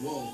Whoa.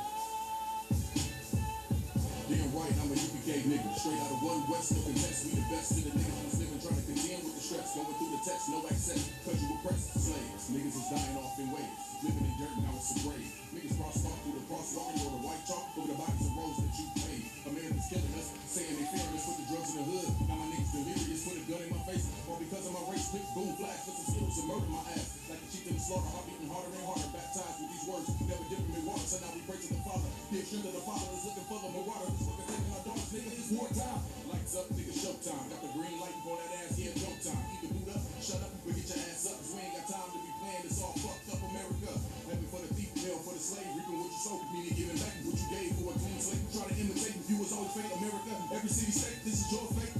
Damn right, I'm a UPK nigga. Straight out of one west, no contest. We the best in the niggas who's living, trying to contend with the stress. Going through the text, no access. Cause you oppressed slaves. Niggas is dying off in waves. Living in dirt, now it's a grave. Niggas crosswalk through the crosswalk or the white chalk over the bodies of roads that you paid. Americans killing us, saying they fearing us with the drugs in the hood. Now my niggas delirious, put a gun in my face. All because of my race, quick boom flash for some skills to murder my ass. Like a chief in the slaughter, heart beating harder and harder. Baptized with these words, never dipping in water. So now we pray to the Father. The strength of the Father is looking for the marauder. Who's looking taking our dogs, nigga, it's wartime. Lights up, nigga, showtime. Got the green light for that ass, yeah, no time. Either boot up, shut up, or get your ass up. Cause we ain't got time to be playing this all fucked up America. Heaven for the thief, hell for the slave. Reaping what you sow, meaning giving back what you gave for a clean slate. Try to imitate if you was always fake America. Every city, state, this is your fate.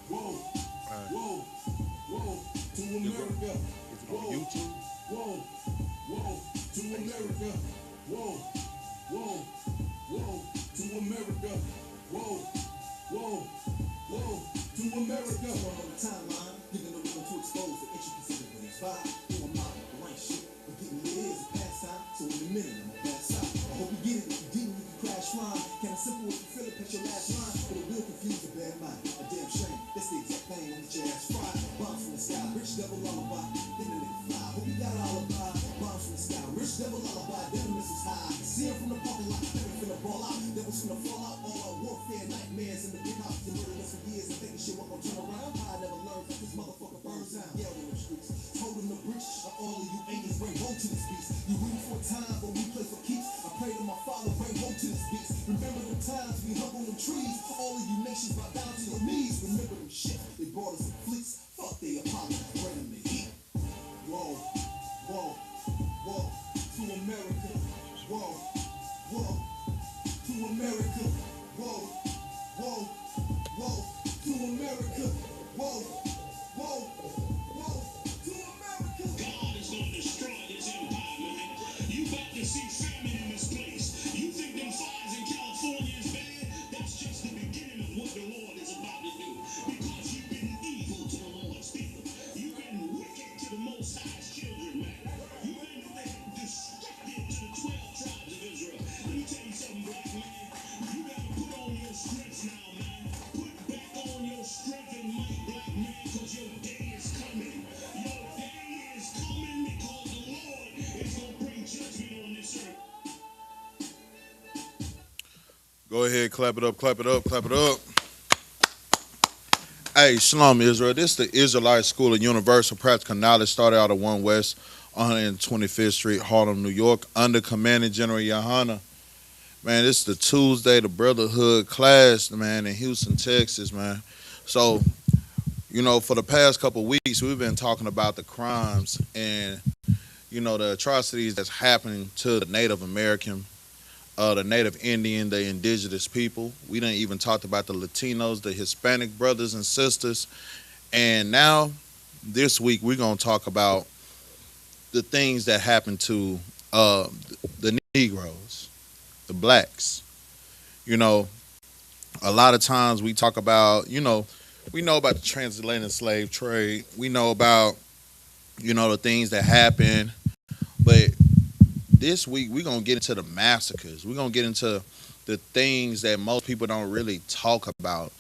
Whoa, whoa, whoa, to America. Whoa, whoa, whoa, to America. Whoa, whoa, whoa, to America. Whoa, whoa, whoa, to America. On the timeline, giving the room to expose the intricacies of the inspired. You a model, the right shit, but getting lit is a pastime. So in a minute, I'm on that side. I hope you get it. If you didn't, you can crash rhyme. Kinda simple if you feel it, catch your last line. But it will confuse the bad mind. A damn shame. That's the exact thing on the jazz fried. Bombs from the sky, rich devil lullaby. Then the nigga fly. Hope you got an alibi. Bombs from the sky, rich devil lullaby. Devil misses high. See him from the parking lot. Never finna ball out. Devils finna fall out. All our warfare nightmares in the big house. They murdered us for years and thinking shit won't turn around. I never learned that this motherfucker burns down. Yelled in the streets, holding the breach. All of you angels bring woe to this beast. You root for time, but we play for keeps. I pray to my Father, bring woe to this beast. Remember the times we hung on them trees. All of you nations bow down to your knees. Remember them shit. They brought us in fleets. Fuck they Apollo, bring them the heat. Whoa, whoa, whoa, to America. Whoa, whoa, to America. Whoa, whoa, whoa, to America. Whoa, whoa, whoa, to America. God is going to destroy this empire, man. You about to see famine in this place. You think them fires in California is bad? That's just the beginning of what the Lord is about to do. Because you've been evil to the Lord's people. You've been wicked to the Most High's children, man. You've been destructive to the 12 tribes of Israel. Let me tell you something, black man. You got to put on your strength now, man. Put back on your strength and might, black man, because your day is coming. Your day is coming because the Lord is going to bring judgment on this earth. Go ahead, clap it up, clap it up, clap it up. Hey, Shalom, Israel. This is the Israelite School of Universal Practical Knowledge, started out of 1 West, 125th Street, Harlem, New York, under Commanding General YAHANNA. Man, this is the Tuesday, the Brotherhood class, man, in Houston, Texas, man. So, you know, for the past couple of weeks, we've been talking about the crimes and, you know, the atrocities that's happening to the Native American, the Native Indian, the indigenous people. We didn't even talk about the Latinos, the Hispanic brothers and sisters. And now, this week, we're going to talk about the things that happen to the Negroes, the blacks. You know, a lot of times we talk about, you know, we know about the transatlantic slave trade. We know about, you know, the things that happen. But this week, we're going to get into the massacres. We're going to get into the things that most people don't really talk about.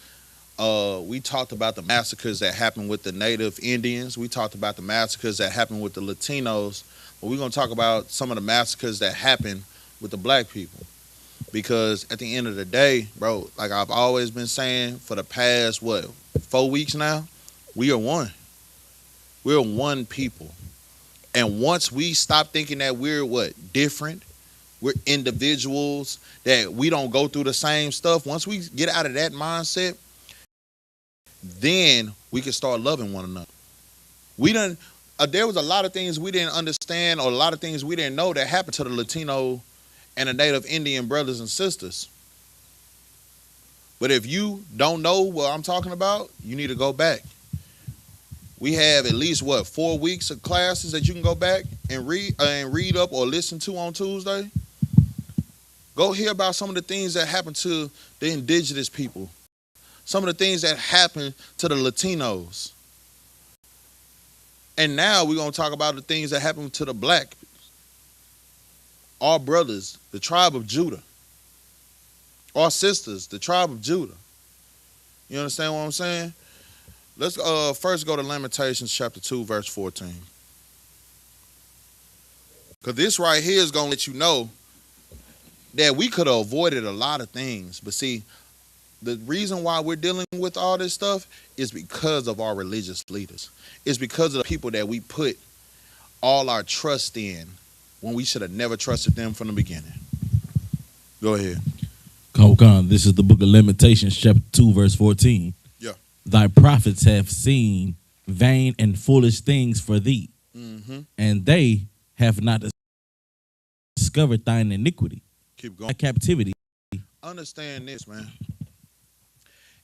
We talked about the massacres that happened with the Native Indians. We talked about the massacres that happened with the Latinos. But we're going to talk about some of the massacres that happened with the black people. Because at the end of the day, bro, like I've always been saying for the past, 4 weeks now, we are one. We're one people. And once we stop thinking that we're different, we're individuals, that we don't go through the same stuff. Once we get out of that mindset, then we can start loving one another. There was a lot of things we didn't understand, or a lot of things we didn't know that happened to the Latino and the Native Indian brothers and sisters. But if you don't know what I'm talking about, you need to go back. We have at least 4 weeks of classes that you can go back and read up or listen to on Tuesday. Go hear about some of the things that happened to the indigenous people. Some of the things that happened to the Latinos. And now we're going to talk about the things that happened to the black. our brothers, the tribe of Judah. Our sisters, the tribe of Judah. You understand what I'm saying? Let's first go to Lamentations chapter 2, verse 14. Because this right here is going to let you know that we could have avoided a lot of things. But see, the reason why we're dealing with all this stuff is because of our religious leaders. It's because of the people that we put all our trust in when we should have never trusted them from the beginning. Go ahead. Come. This is the book of Lamentations, chapter 2, verse 14. Yeah. Thy prophets have seen vain and foolish things for thee, and they have not discovered thine iniquity. Keep going. Thy captivity. Understand this, man.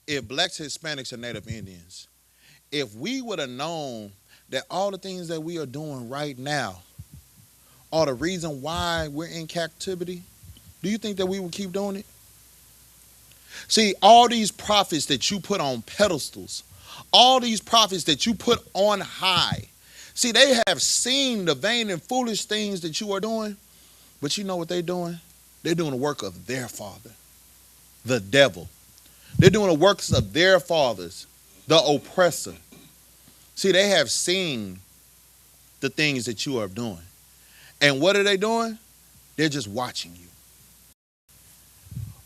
If blacks, Hispanics, and Native Indians, if we would have known that all the things that we are doing right now are the reason why we're in captivity, do you think that we would keep doing it? See, all these prophets that you put on pedestals, all these prophets that you put on high, see, they have seen the vain and foolish things that you are doing, but you know what they're doing? They're doing the work of their father, the devil. They're doing the works of their fathers, the oppressor. See, they have seen the things that you are doing. And what are they doing? They're just watching you.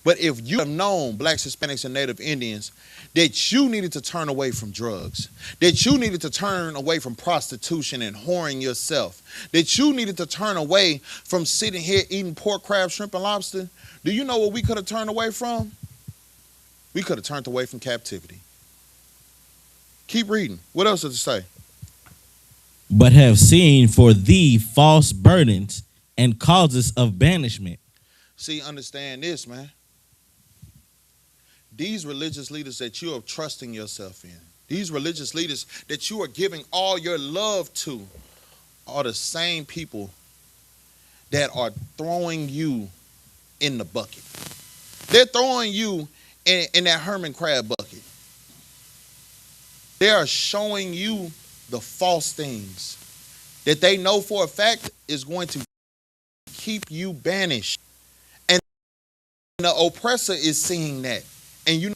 But if you have known, blacks, Hispanics, and Native Indians, that you needed to turn away from drugs, that you needed to turn away from prostitution and whoring yourself, that you needed to turn away from sitting here eating pork, crab, shrimp, and lobster, do you know what we could have turned away from? We could have turned away from captivity. Keep reading. What else does it say? But have seen for thee false burdens and causes of banishment. See, understand this, man. These religious leaders that you are trusting yourself in, these religious leaders that you are giving all your love to, are the same people that are throwing you in the bucket. They're throwing you in that hermit crab bucket. They are showing you the false things that they know for a fact is going to keep you banished. And the oppressor is seeing that. And you know,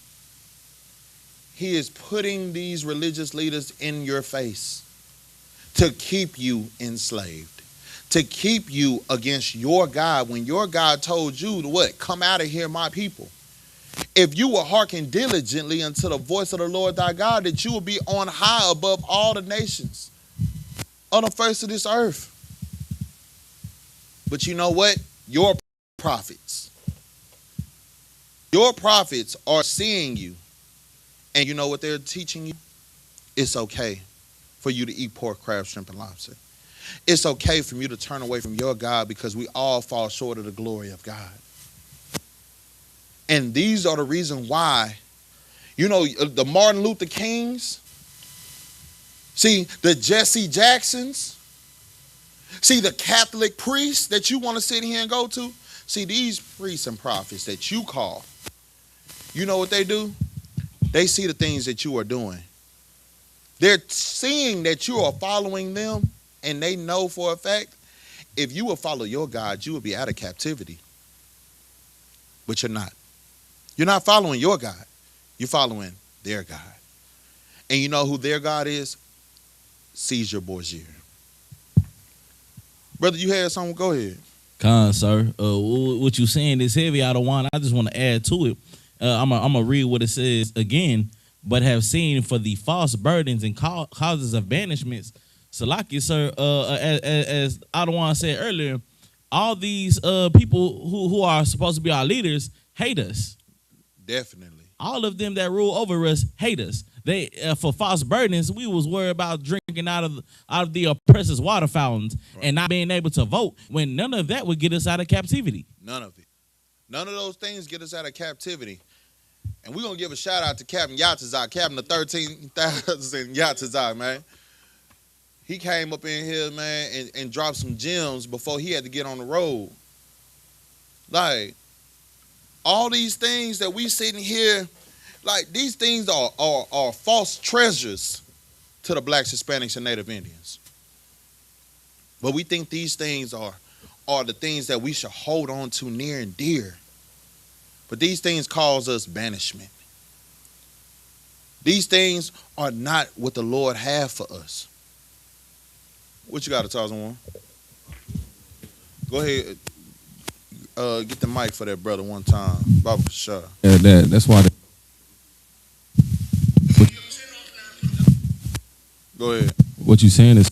he is putting these religious leaders in your face to keep you enslaved, to keep you against your God when your God told you to what? Come out of here, my people. If you will hearken diligently unto the voice of the Lord thy God, that you will be on high above all the nations on the face of this earth. But you know what? Your prophets are seeing you. And you know what they're teaching you? It's okay for you to eat pork, crab, shrimp, and lobster. It's okay for you to turn away from your God because we all fall short of the glory of God. And these are the reasons why, you know, the Martin Luther Kings, see, the Jesse Jacksons, see, the Catholic priests that you want to sit here and go to, see, these priests and prophets that you call, you know what they do? They see the things that you are doing. They're seeing that you are following them, and they know for a fact, if you will follow your God, you will be out of captivity. But you're not. You're not following your God. You're following their God. And you know who their God is? Caesar Borgia. Brother, you had something? Go ahead. Sir. What you saying is heavy out of one. I just want to add to it. I'm gonna read what it says again. But have seen for the false burdens and causes of banishments. Salaki, sir, as Adawan said earlier, all these people who are supposed to be our leaders hate us. Definitely. All of them that rule over us hate us. They for false burdens, we was worried about drinking out of the oppressor's water fountains, right, and not being able to vote when none of that would get us out of captivity. None of it. None of those things get us out of captivity. And we're going to give a shout out to Captain Yatazak, Captain of 13,000 Yatazak, man. He came up in here, man, and dropped some gems before he had to get on the road. Like, all these things that we sitting here, like, these things are false treasures to the blacks, Hispanics, and Native Indians. But we think these things are are the things that we should hold on to near and dear. But these things cause us banishment. These things are not what the Lord have for us. What you got to tell someone? Go ahead. Get the mic for that brother one time. Baba Shah. Yeah, that's why. Go ahead. What you saying is.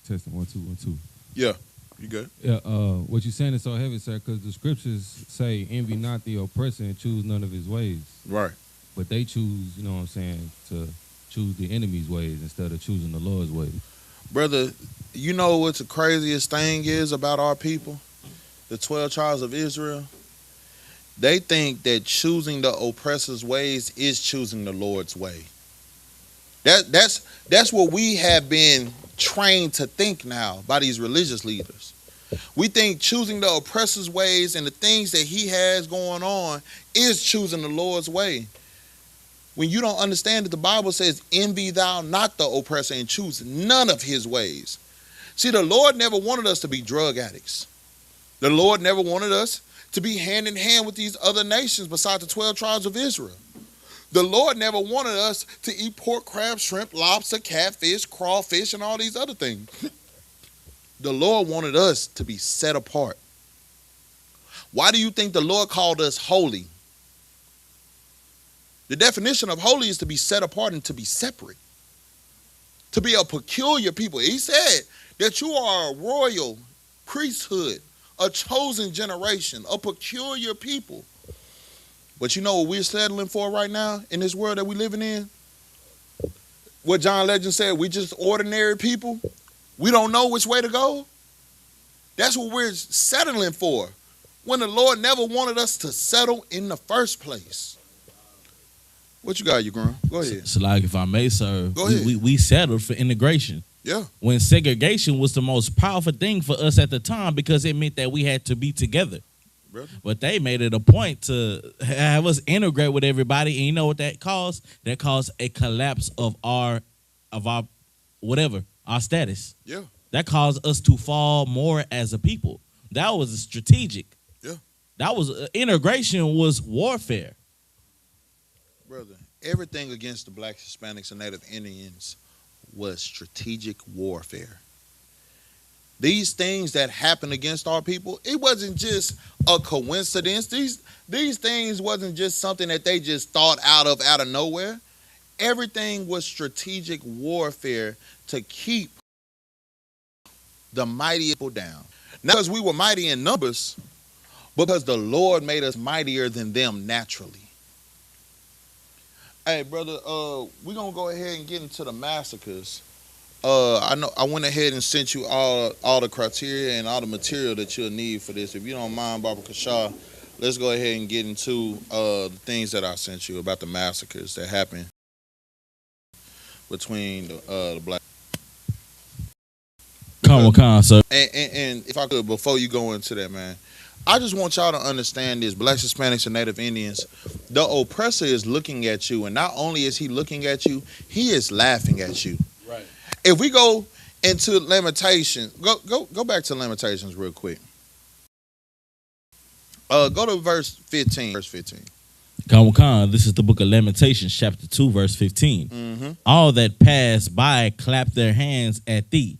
Testing 1 2 1 2. Yeah, you good? Yeah, what you saying is so heavy, sir, because the scriptures say, "Envy not the oppressor and choose none of his ways." Right. But they choose, you know what I'm saying, to choose the enemy's ways instead of choosing the Lord's ways. Brother, you know what the craziest thing is about our people? The 12 tribes of Israel. They think that choosing the oppressor's ways is choosing the Lord's way. That's what we have been trained to think now by these religious leaders. We think choosing the oppressor's ways and the things that he has going on is choosing the Lord's way. When you don't understand that the Bible says, envy thou not the oppressor and choose none of his ways. See, the Lord never wanted us to be drug addicts. The Lord never wanted us to be hand in hand with these other nations besides the 12 tribes of Israel. The Lord never wanted us to eat pork, crab, shrimp, lobster, catfish, crawfish, and all these other things. The Lord wanted us to be set apart. Why do you think the Lord called us holy? The definition of holy is to be set apart and to be separate. To be a peculiar people. He said that you are a royal priesthood, a chosen generation, a peculiar people. But you know what we're settling for right now in this world that we're living in? What John Legend said, we just ordinary people. We don't know which way to go. That's what we're settling for. When the Lord never wanted us to settle in the first place. What you got, you grown? Go ahead. So like, if I may, sir, Go ahead. we settled for integration. Yeah. When segregation was the most powerful thing for us at the time because it meant that we had to be together. Brother. But they made it a point to have us integrate with everybody, and you know what that caused? That caused a collapse of our whatever, our status. Yeah. That caused us to fall more as a people. That was strategic. Yeah. That was integration was warfare. Brother, everything against the blacks, Hispanics, and Native Indians was strategic warfare. These things that happened against our people, it wasn't just a coincidence. These things wasn't just something that they just thought out of nowhere. Everything was strategic warfare to keep the mighty people down. Not because we were mighty in numbers, but because the Lord made us mightier than them naturally. Hey, brother, we're going to go ahead and get into the massacres. I know I went ahead and sent you all the criteria and all the material that you'll need for this. If you don't mind, Baba Kasha, let's go ahead and get into the things that I sent you about the massacres that happened between the black. Come on, sir. And if I could, before you go into that, man, I just want y'all to understand this. Blacks, Hispanics, and Native Indians, the oppressor is looking at you, and not only is he looking at you, he is laughing at you. Right. If we go into Lamentations, go back to Lamentations real quick. Go to verse 15. Verse 15. Come, this is the book of Lamentations, chapter 2, verse 15. Mm-hmm. All that pass by clap their hands at thee.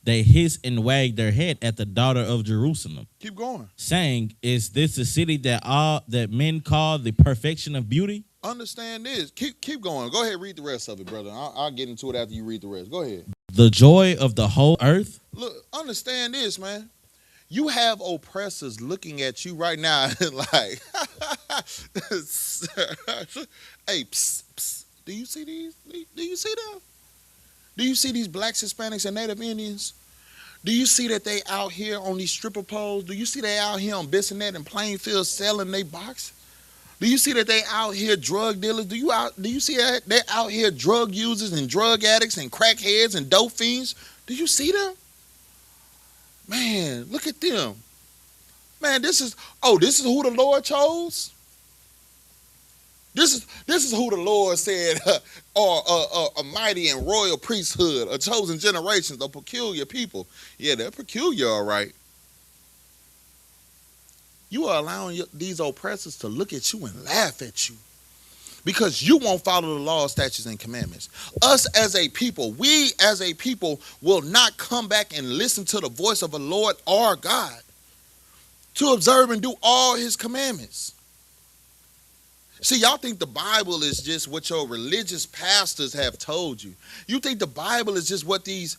They hiss and wag their head at the daughter of Jerusalem, Keep going. saying, "Is this the city that men call the perfection of beauty?" Understand this. Keep going. Go ahead, read the rest of it, brother. I'll get into it after you read the rest. Go ahead. The joy of the whole earth. Look, understand this, man. You have oppressors looking at you right now like, hey, psst, psst. Do you see these? Do you see them? Do you see these blacks, Hispanics, and Native Indians? Do you see that they out here on these stripper poles? Do you see they out here on Bissonnette and Plainfield selling their box? Do you see that they out here drug dealers? Do you see that they're out here drug users and drug addicts and crackheads and dope fiends? Do you see them? Man, look at them. Man, this is who the Lord chose? This is who the Lord said are a mighty and royal priesthood, a chosen generation, a peculiar people. Yeah, they're peculiar, all right. You are allowing these oppressors to look at you and laugh at you because you won't follow the law, statutes, and commandments. Us as a people, we as a people will not come back and listen to the voice of the Lord our God to observe and do all his commandments. See, y'all think the Bible is just what your religious pastors have told you. You think the Bible is just what these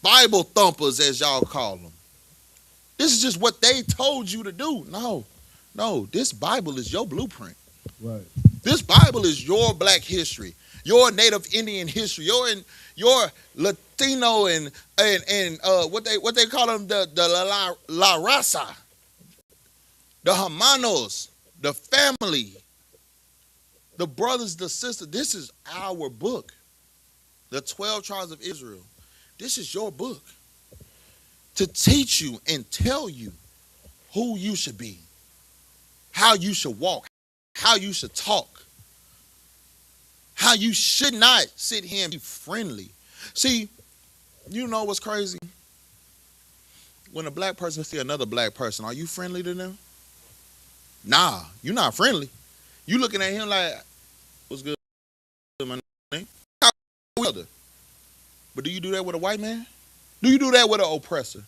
Bible thumpers, as y'all call them. This is just what they told you to do. No, this Bible is your blueprint. Right. This Bible is your black history, your Native Indian history, your Latino and what they call them, the La Raza, the hermanos, the family, the brothers, the sisters. This is our book. The 12 tribes of Israel. This is your book to teach you and tell you who you should be, how you should walk, how you should talk, how you should not sit here and be friendly. See, you know what's crazy? When a black person see another black person, are you friendly to them? Nah, you're not friendly. You looking at him like, what's good, my name? But do you do that with a white man? Do you do that with an oppressor?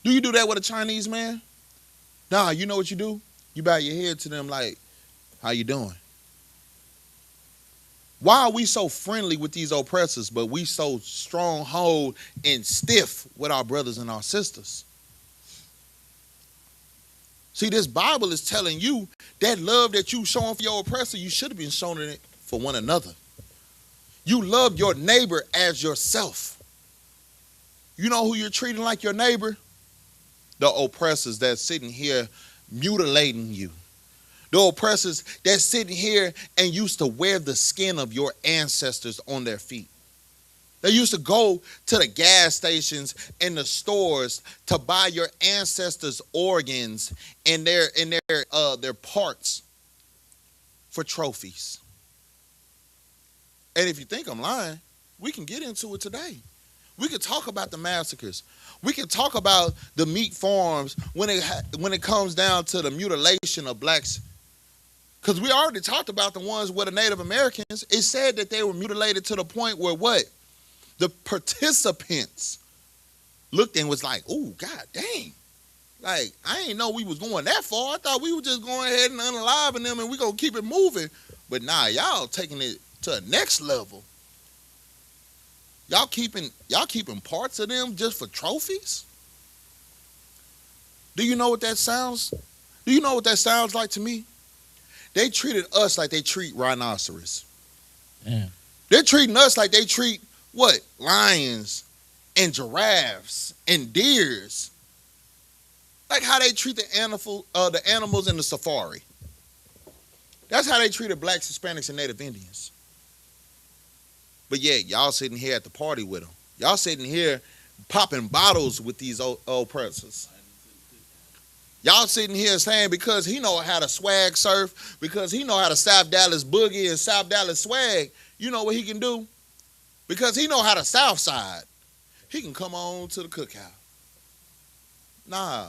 Do you do that with a Chinese man? Nah, you know what you do? You bow your head to them like, how you doing? Why are we so friendly with these oppressors, but we so stronghold and stiff with our brothers and our sisters? See, this Bible is telling you that love that you showing for your oppressor, you should have been showing it for one another. You love your neighbor as yourself. You know who you're treating like your neighbor? The oppressors that's sitting here mutilating you. The oppressors that's sitting here and used to wear the skin of your ancestors on their feet. They used to go to the gas stations and the stores to buy your ancestors' organs and their parts for trophies. And if you think I'm lying, we can get into it today. We could talk about the massacres. We can talk about the meat farms when it comes down to the mutilation of blacks. Because we already talked about the ones with the Native Americans. It said that they were mutilated to the point where what? The participants looked and was like, oh, God dang. Like, I ain't know we was going that far. I thought we were just going ahead and unaliving them and we going to keep it moving. But nah, y'all taking it to the next level. Y'all keeping parts of them just for trophies? Do you know what that sounds? Do you know what that sounds like to me? They treated us like they treat rhinoceros. Yeah. They're treating us like they treat what? Lions and giraffes and deers. Like how they treat the animals in the safari. That's how they treated blacks, Hispanics, and Native Indians. But yeah, y'all sitting here at the party with them. Y'all sitting here popping bottles with these oppressors. Y'all sitting here saying because he know how to swag surf, because he know how to South Dallas boogie and South Dallas swag, you know what he can do? Because he know how to South Side, he can come on to the cookout. Nah,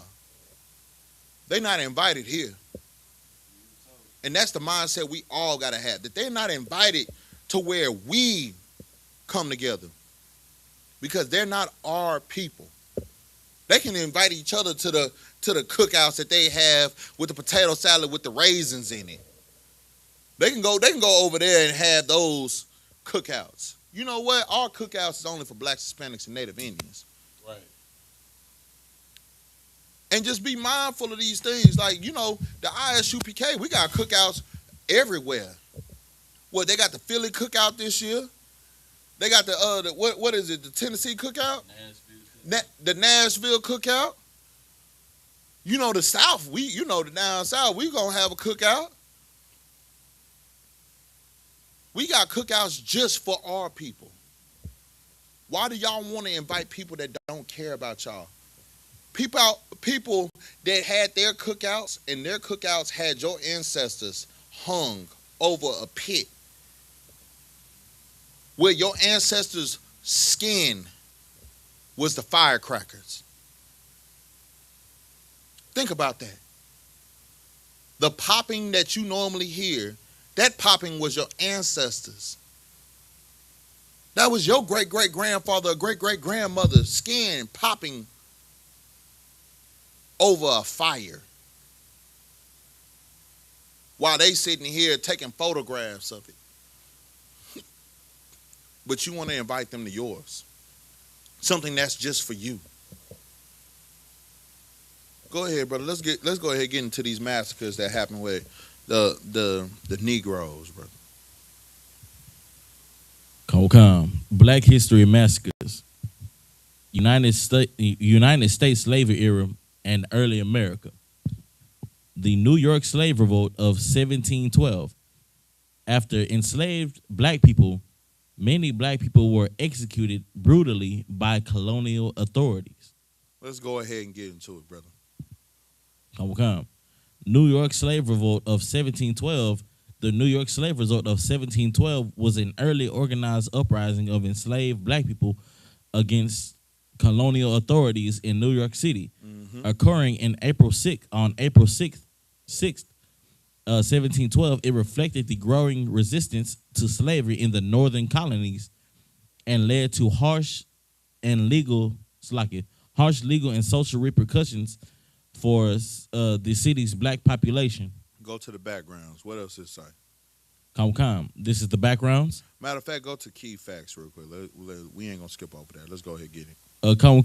they not invited here. And that's the mindset we all got to have, that they're not invited to where we come together because they're not our people. They can invite each other to the cookouts that they have with the potato salad with the raisins in it. They can go over there and have those cookouts. You know what? Our cookouts is only for blacks, Hispanics, and Native Indians. Right. And just be mindful of these things. Like, you know, the I.S.U.P.K, we got cookouts everywhere. Well, they got the Philly cookout this year. They got the what is it? The Tennessee cookout? The Nashville cookout. You know the South, the down South, we gonna have a cookout. We got cookouts just for our people. Why do y'all want to invite people that don't care about y'all? People that had their cookouts and their cookouts had your ancestors hung over a pit where your ancestors' skin was the firecrackers. Think about that. The popping that you normally hear, that popping was your ancestors. That was your great-great-grandfather or great-great-grandmother's skin popping over a fire while they sitting here taking photographs of it. But you want to invite them to yours. Something that's just for you. Go ahead, brother. Let's go ahead and get into these massacres that happened with the Negroes, brother. Come. Black History Massacres. United States Slavery Era and Early America. The New York Slave Revolt of 1712. After enslaved black people, many black people were executed brutally by colonial authorities. Let's go ahead and get into it, brother. Come. New York Slave Revolt of 1712. The New York Slave Revolt of 1712 was an early organized uprising of enslaved black people against colonial authorities in New York City, occurring in April 6th. On April 6th, 1712, it reflected the growing resistance to slavery in the northern colonies and led to harsh legal and social repercussions for the city's black population. Go to the backgrounds. What else is it say? Come. This is the backgrounds. Matter of fact, go to key facts real quick. We ain't gonna skip over that. Let's go ahead and get it. Come.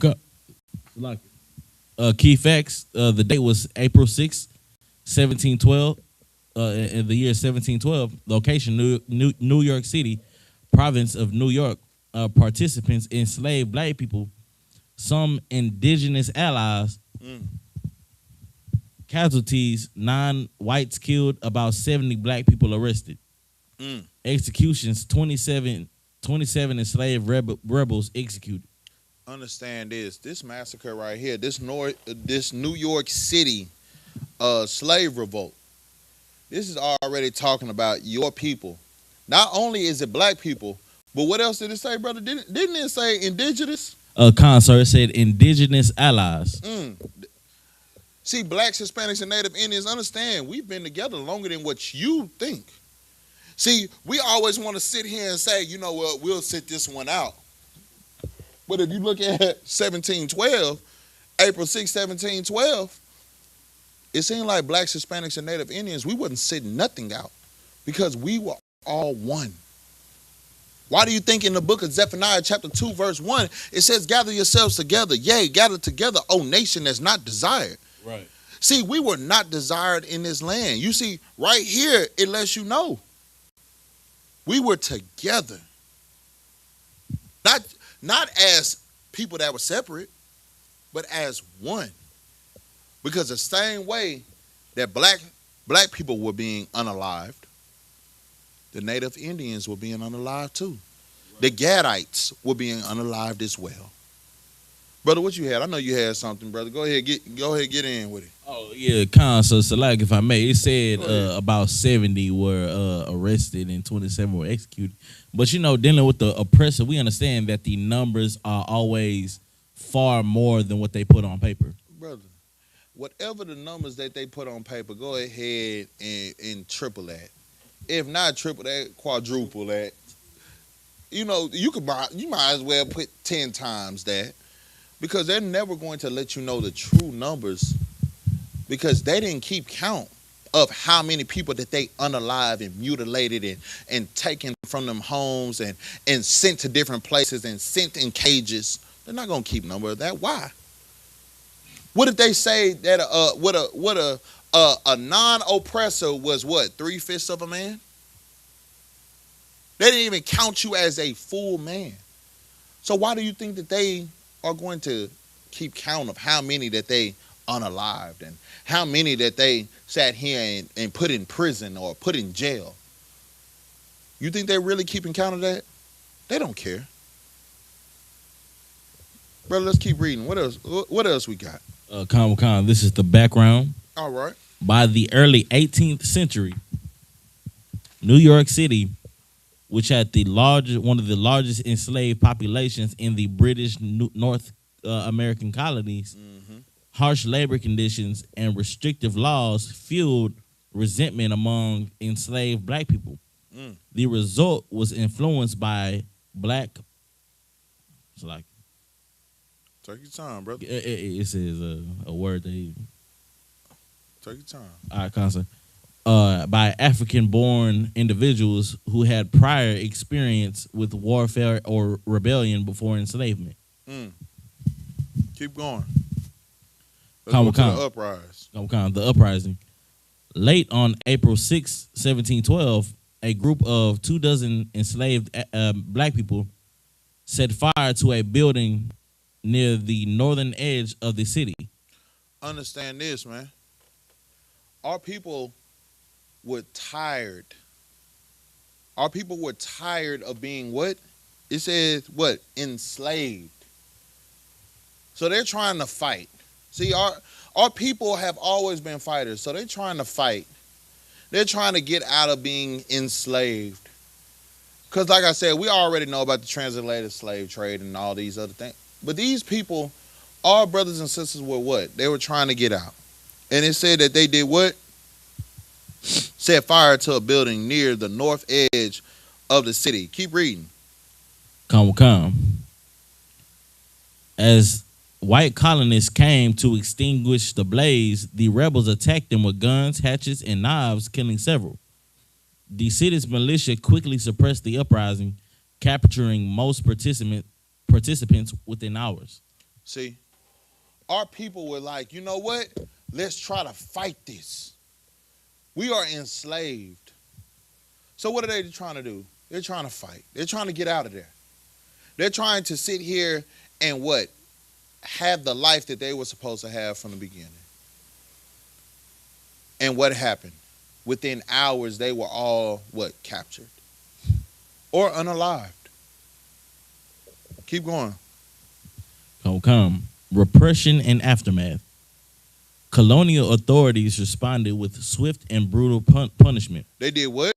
Key facts. The date was April 6th, 1712. In the year 1712. Location: New York City, province of New York. Participants: enslaved black people, some indigenous allies. Casualties: 9 whites killed, about 70 black people arrested. Executions: 27 enslaved rebels executed. Understand this massacre right here, this New York City slave revolt. This is already talking about your people. Not only is it black people, but what else did it say, brother? Didn't it say indigenous? Sir, it said indigenous allies. See, blacks, Hispanics, and Native Indians, understand, we've been together longer than what you think. See, we always want to sit here and say, you know what, we'll sit this one out. But if you look at 1712, April 6, 1712, it seemed like blacks, Hispanics, and Native Indians, we wasn't sitting nothing out because we were all one. Why do you think in the book of Zephaniah chapter 2 verse 1, it says, gather yourselves together, yea, gather together, O nation that's not desired. Right. See, we were not desired in this land. You see, right here, it lets you know. We were together. Not as people that were separate, but as one. Because the same way that black people were being unalived, the Native Indians were being unalived too. Right. The Gadites were being unalived as well. Brother, what you had? I know you had something, brother. Go ahead, get in with it. Oh yeah, so like if I may, it said about 70 were arrested and 27 were executed. But you know, dealing with the oppressor, we understand that the numbers are always far more than what they put on paper. Brother, whatever the numbers that they put on paper, go ahead and triple that. If not triple that, quadruple that. You know, you might as well put 10 times that. Because they're never going to let you know the true numbers because they didn't keep count of how many people that they unalive and mutilated and taken from them homes and sent to different places and sent in cages. They're not going to keep number of that. Why? What if they say that a non-oppressor was what, 3/5 of a man? They didn't even count you as a full man. So why do you think that they are going to keep count of how many that they unalived and how many that they sat here and put in prison or put in jail? You think they're really keeping count of that? They don't care. Brother, let's keep reading. What else we got? This is the background. All right. By the early 18th century, New York City, which had one of the largest enslaved populations in the British North American colonies, harsh labor conditions and restrictive laws fueled resentment among enslaved black people. The result was influenced by black. It's like Take your time, brother. it says a word they. Take your time. All right, concert. By African-born individuals who had prior experience with warfare or rebellion before enslavement. Keep going. Let's go to the uprising. The uprising. Late on April 6, 1712, a group of 24 enslaved black people set fire to a building near the northern edge of the city. Understand this, man. Our people were tired. Our people were tired of being what? It says what? Enslaved. So they're trying to fight. See, our people have always been fighters, so they're trying to fight. They're trying to get out of being enslaved. Because like I said, we already know about the transatlantic slave trade and all these other things. But these people, our brothers and sisters were what? They were trying to get out. And it said that they did what? Set fire to a building near the north edge of the city. Keep reading. Come. As white colonists came to extinguish the blaze, the rebels attacked them with guns, hatchets, and knives, killing several. The city's militia quickly suppressed the uprising, capturing most participants within hours. See, our people were like, you know what? Let's try to fight this. We are enslaved. So what are they trying to do? They're trying to fight. They're trying to get out of there. They're trying to sit here and what? Have the life that they were supposed to have from the beginning. And what happened? Within hours, they were all what? Captured. Or unalived. Keep going. Come. Repression and aftermath. Colonial authorities responded with swift and brutal punishment. They did what?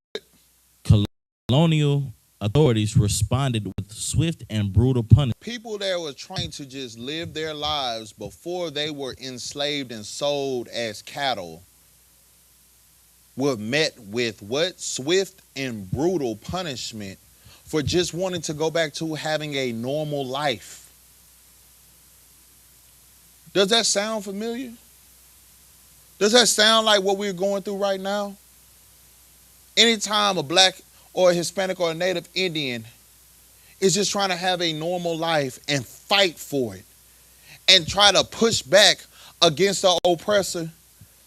Colonial authorities responded with swift and brutal punishment. People that were trying to just live their lives before they were enslaved and sold as cattle were met with what? Swift and brutal punishment for just wanting to go back to having a normal life. Does that sound familiar? Does that sound like what we're going through right now? Anytime a black or a Hispanic or a Native Indian is just trying to have a normal life and fight for it and try to push back against the oppressor,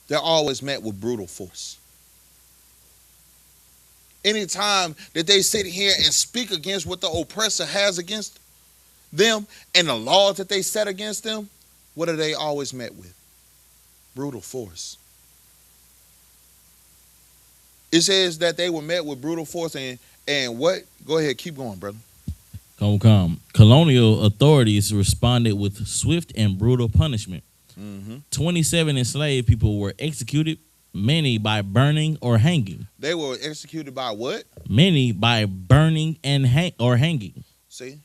they're always met with brutal force. Anytime that they sit here and speak against what the oppressor has against them and the laws that they set against them, what are they always met with? Brutal force. It says that they were met with brutal force and what? Go ahead, keep going, brother. Come. Colonial authorities responded with swift and brutal punishment. 27 enslaved people were executed, many by burning or hanging. They were executed by what? Many by burning and hanging. See?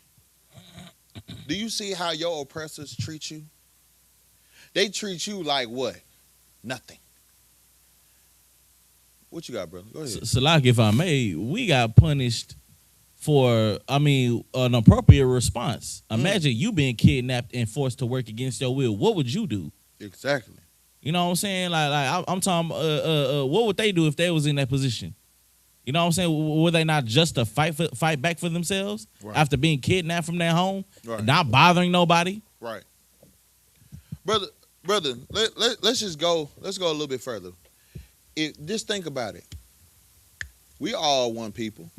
Do you see how your oppressors treat you? They treat you like what? Nothing. What you got, brother? Go ahead. So like if I may, we got punished for, an appropriate response. Imagine you being kidnapped and forced to work against your will. What would you do? Exactly. You know what I'm saying? Like I'm talking, what would they do if they was in that position? You know what I'm saying? Would they not just to fight back for themselves after being kidnapped from their home, not bothering nobody? Right. Brother, let's just go. Let's go a little bit further. Just think about it. We all one people.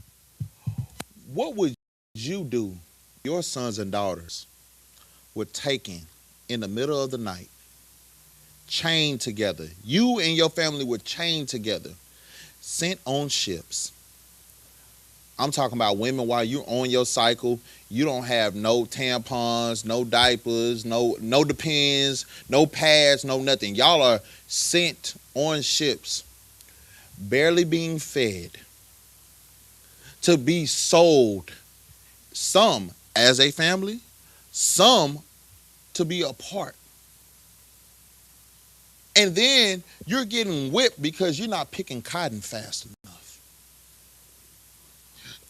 What would you do? Your sons and daughters were taken in the middle of the night, chained together. You and your family were chained together, sent on ships. I'm talking about women while you're on your cycle. You don't have no tampons, no diapers, no Depends, no pads, no nothing. Y'all are sent on ships, barely being fed, to be sold, some as a family, some to be apart. And then you're getting whipped because you're not picking cotton fast enough.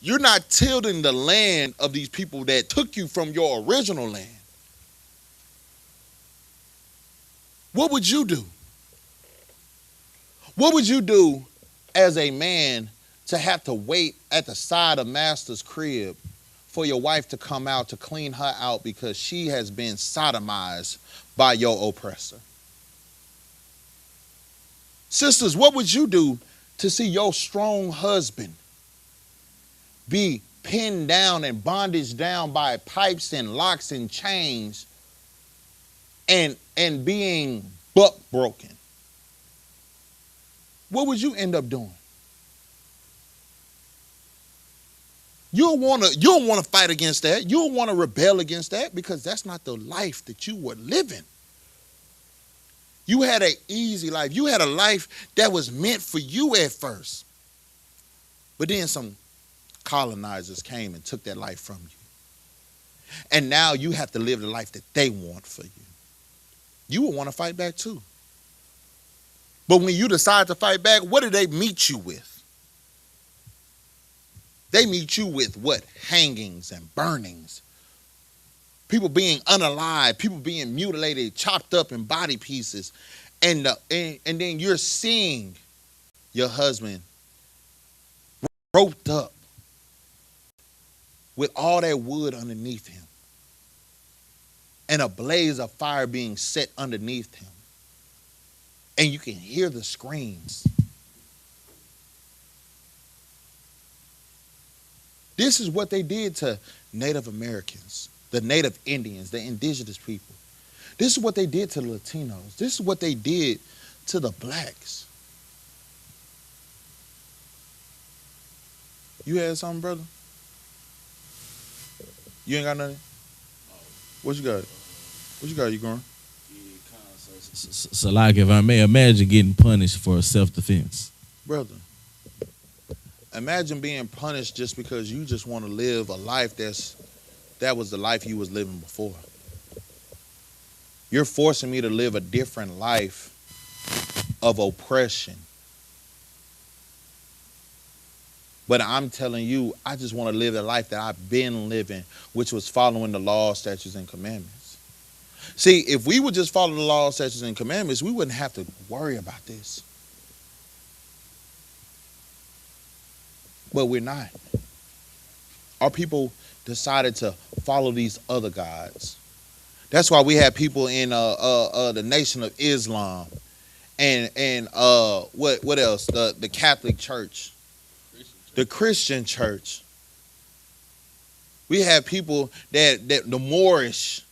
You're not tilling the land of these people that took you from your original land. What would you do? What would you do as a man to have to wait at the side of master's crib for your wife to come out to clean her out because she has been sodomized by your oppressor? Sisters, what would you do to see your strong husband be pinned down and bondaged down by pipes and locks and chains and being buck broken? What would you end up doing? You don't want to fight against that. You don't want to rebel against that because that's not the life that you were living. You had an easy life. You had a life that was meant for you at first. But then some colonizers came and took that life from you. And now you have to live the life that they want for you. You will want to fight back too. But when you decide to fight back, what do they meet you with? They meet you with what? Hangings and burnings. People being unalive, people being mutilated, chopped up in body pieces. And then you're seeing your husband roped up with all that wood underneath him and a blaze of fire being set underneath him. And you can hear the screams. This is what they did to Native Americans, the Native Indians, the indigenous people. This is what they did to the Latinos. This is what they did to the blacks. You had something, brother? You ain't got nothing? What you got? What you got, you growing? So like if I may imagine getting punished for self-defense. Brother, imagine being punished just because you just want to live a life that was the life you was living before. You're forcing me to live a different life of oppression. But I'm telling you, I just want to live the life that I've been living, which was following the laws, statutes, and commandments. See, if we would just follow the laws, statutes, and commandments, we wouldn't have to worry about this. But we're not. Our people decided to follow these other gods. That's why we have people in the Nation of Islam and what else? The Catholic Church, the Christian Church. We have people that the Moorish.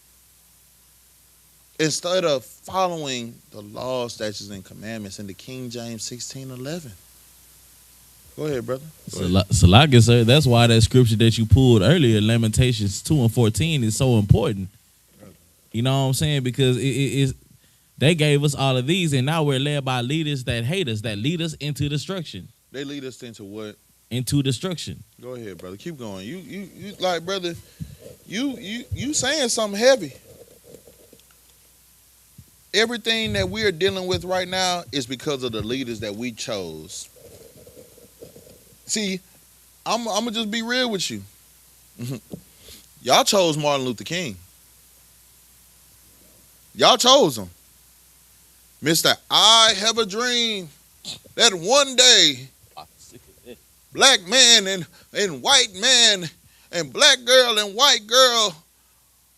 Instead of following the laws, statutes, and commandments in the King James 16:11. Go ahead, brother. So like I said, that's why that scripture that you pulled earlier, Lamentations 2:14, is so important. You know what I'm saying? Because they gave us all of these, and now we're led by leaders that hate us, that lead us into destruction. They lead us into what? Into destruction. Go ahead, brother. Keep going. You like, brother, you saying something heavy. Everything that we are dealing with right now is because of the leaders that we chose. See, I'm going to just be real with you. Y'all chose Martin Luther King. Y'all chose him. Mr. I have a dream that one day black man and white man and black girl and white girl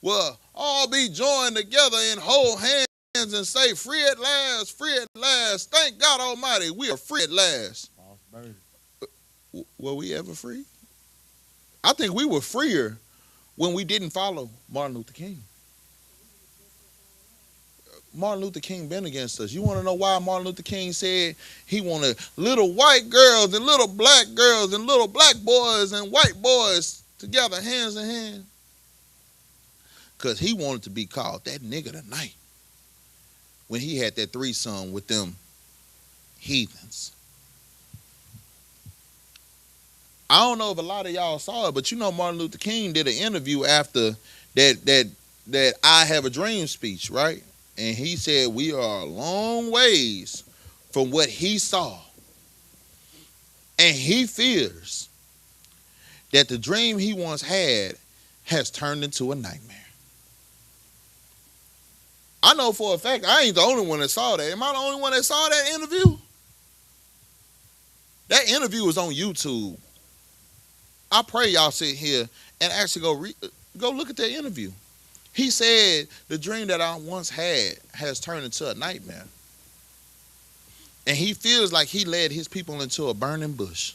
will all be joined together and hold hands and say, free at last, free at last. Thank God Almighty, we are free at last. Were we ever free? I think we were freer when we didn't follow Martin Luther King. Martin Luther King been against us. You want to know why Martin Luther King said he wanted little white girls and little black girls and little black boys and white boys together, hands in hand? Because he wanted to be called that nigga tonight when he had that threesome with them heathens. I don't know if a lot of y'all saw it, but you know Martin Luther King did an interview after that I Have a Dream speech, right? And he said we are a long ways from what he saw. And he fears that the dream he once had has turned into a nightmare. I know for a fact I ain't the only one that saw that. Am I the only one that saw that interview? That interview was on YouTube. I pray y'all sit here and actually go look at that interview. He said the dream that I once had has turned into a nightmare. And he feels like he led his people into a burning bush.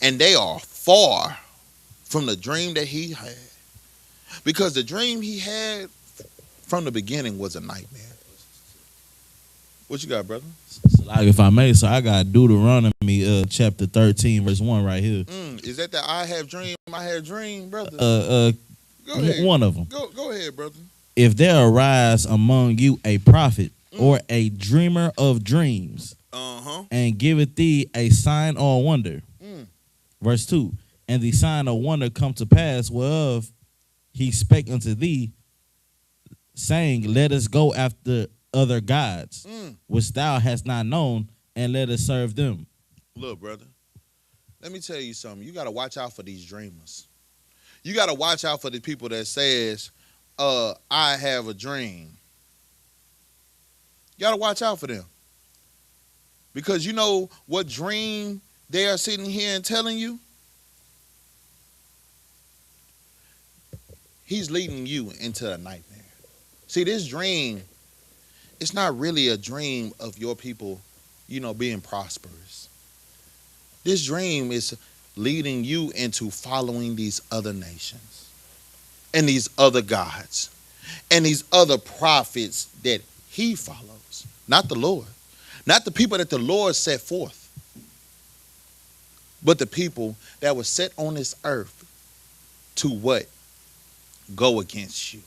And they are far from the dream that he had. Because the dream he had from the beginning was a nightmare. What you got, brother? So like if I may, so I got Deuteronomy chapter 13, verse 1 right here. Is that the I had dream, brother? Go ahead. One of them. Go ahead, brother. If there arise among you a prophet or a dreamer of dreams, and giveth thee a sign or a wonder. Verse 2, and the sign or wonder come to pass, whereof he spake unto thee, saying, let us go after other gods, which thou hast not known, and let us serve them. Look, brother, let me tell you something. You got to watch out for these dreamers. You got to watch out for the people that says, I have a dream. You got to watch out for them. Because you know what dream they are sitting here and telling you? He's leading you into a nightmare. See, this dream, it's not really a dream of your people, being prosperous. This dream is leading you into following these other nations and these other gods and these other prophets that he follows, not the Lord, not the people that the Lord set forth, but the people that were set on this earth to what? Go against you.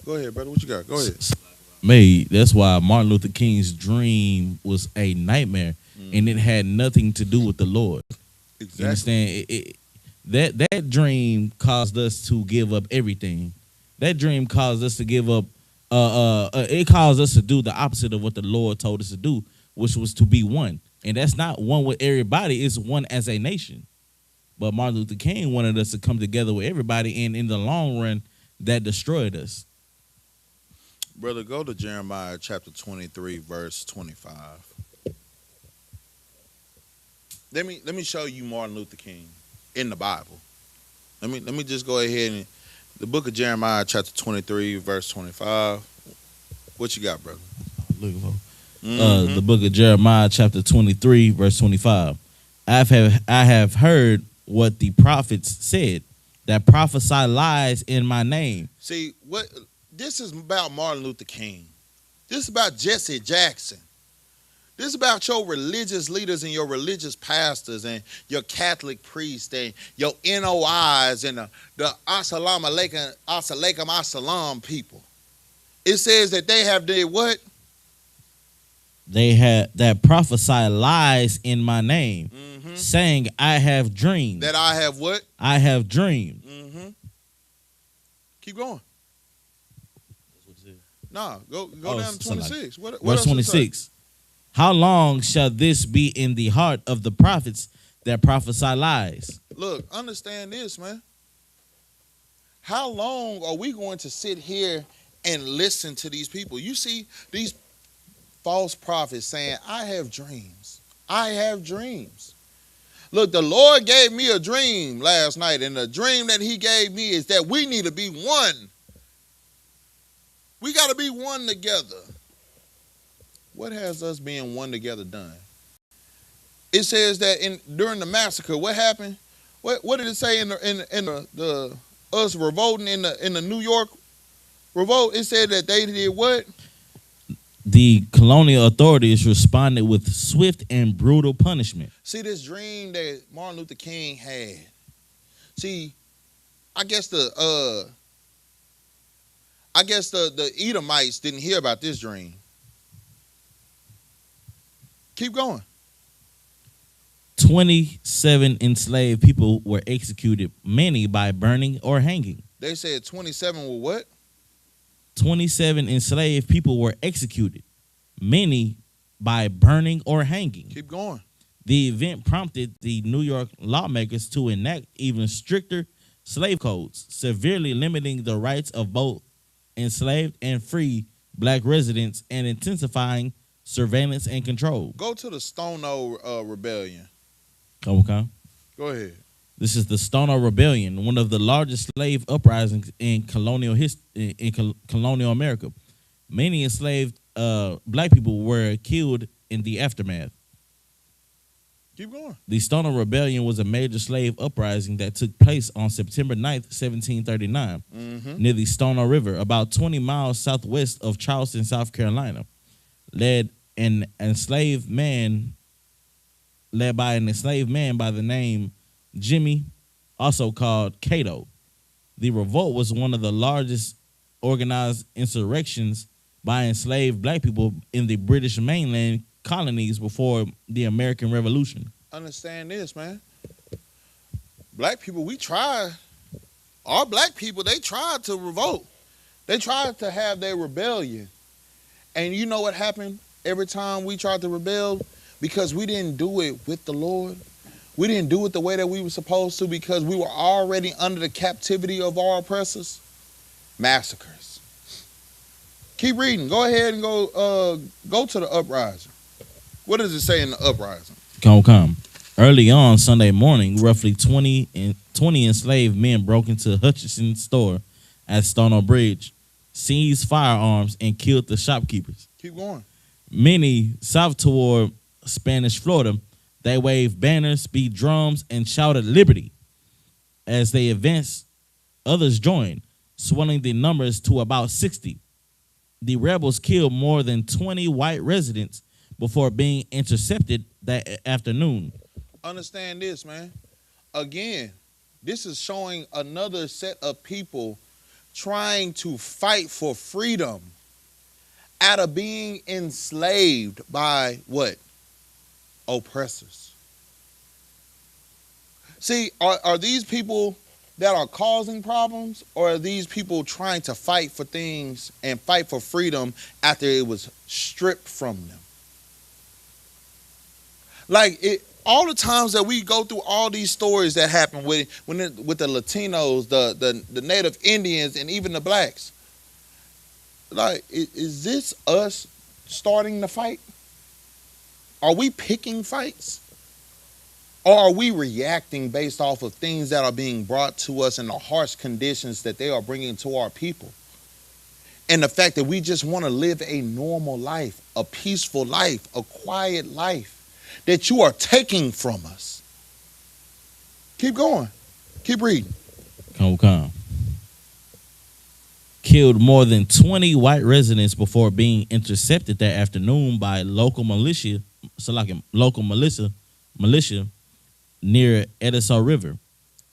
Go ahead, brother. What you got? Go ahead. That's why Martin Luther King's dream was a nightmare, and it had nothing to do with the Lord. Exactly. You understand? That dream caused us to give up everything. That dream caused us to give up. It caused us to do the opposite of what the Lord told us to do, which was to be one. And that's not one with everybody. It's one as a nation. But Martin Luther King wanted us to come together with everybody, and in the long run, that destroyed us. Brother, go to Jeremiah chapter 23, verse 25. Let me show you Martin Luther King in the Bible. Let me just go ahead and the book of Jeremiah chapter 23, verse 25. What you got, brother? Look, the book of Jeremiah chapter 23, verse 25. I have heard what the prophets said, that prophesy lies in my name. See, this is about Martin Luther King. This is about Jesse Jackson. This is about your religious leaders and your religious pastors and your Catholic priests and your NOIs and the Assalamu alaikum assalam people. It says that they have did what? They had that prophesy lies in my name, saying, I have dreamed. That I have what? I have dreamed. Keep going. No, go down to 26. What verse 26. How long shall this be in the heart of the prophets that prophesy lies? Look, understand this, man. How long are we going to sit here and listen to these people? You see these false prophets saying, I have dreams. I have dreams. Look, the Lord gave me a dream last night, and the dream that he gave me is that we need to be one. We got to be one together. What has us being one together done? It says that during the massacre, what happened? What did it say in the us revolting in the New York revolt? It said that they did what? The colonial authorities responded with swift and brutal punishment. See, this dream that Martin Luther King had. See, I guess the Edomites didn't hear about this dream. Keep going. 27 enslaved people were executed, many by burning or hanging. They said 27 were what? 27 enslaved people were executed, many by burning or hanging. Keep going. The event prompted the New York lawmakers to enact even stricter slave codes, severely limiting the rights of both enslaved and free black residents and intensifying surveillance and control. Go to the Stono Rebellion. Okay. Go ahead. This is the Stono Rebellion, one of the largest slave uprisings in colonial colonial America. Many enslaved black people were killed in the aftermath. Keep going. The Stono Rebellion was a major slave uprising that took place on September 9th, 1739, near the Stono River, about 20 miles southwest of Charleston, South Carolina, led by an enslaved man by the name Jimmy, also called Cato. The revolt was one of the largest organized insurrections by enslaved black people in the British mainland colonies before the American Revolution. Understand this, man. Black people, we tried. Our black people, they tried to revolt. They tried to have their rebellion. And you know what happened every time we tried to rebel? Because we didn't do it with the Lord. We didn't do it the way that we were supposed to because we were already under the captivity of our oppressors. Massacres. Keep reading. Go ahead and go to the uprising. What does it say in the uprising? Come. Early on Sunday morning, roughly 20 enslaved men broke into Hutchinson's store at Stono Bridge, seized firearms, and killed the shopkeepers. Keep going. Many south toward Spanish Florida, they waved banners, beat drums, and shouted liberty. As they advanced, others joined, swelling the numbers to about 60. The rebels killed more than 20 white residents before being intercepted that afternoon. Understand this, man. Again, this is showing another set of people trying to fight for freedom out of being enslaved by what? Oppressors. See, are these people that are causing problems, or are these people trying to fight for things and fight for freedom after it was stripped from them? Like all the times that we go through all these stories that happen with the Latinos, the Native Indians, and even the blacks. Like, is this us starting the fight? Are we picking fights? Or are we reacting based off of things that are being brought to us and the harsh conditions that they are bringing to our people? And the fact that we just want to live a normal life, a peaceful life, a quiet life that you are taking from us. Keep going. Keep reading. Come. Killed more than 20 white residents before being intercepted that afternoon by local militia near Edison River.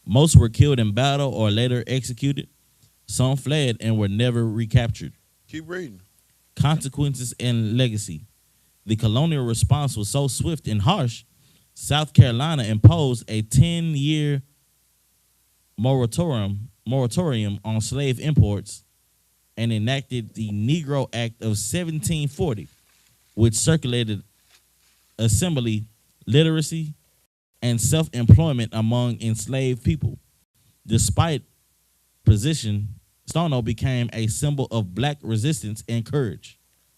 Most were killed in battle or later executed. Some fled and were never recaptured. Keep reading. Consequences and legacy. The colonial response was so swift and harsh, South Carolina imposed a 10-year moratorium on slave imports and enacted the Negro Act of 1740, which circulated assembly, literacy, and self-employment among enslaved people. Despite position, Stono became a symbol of black resistance and courage.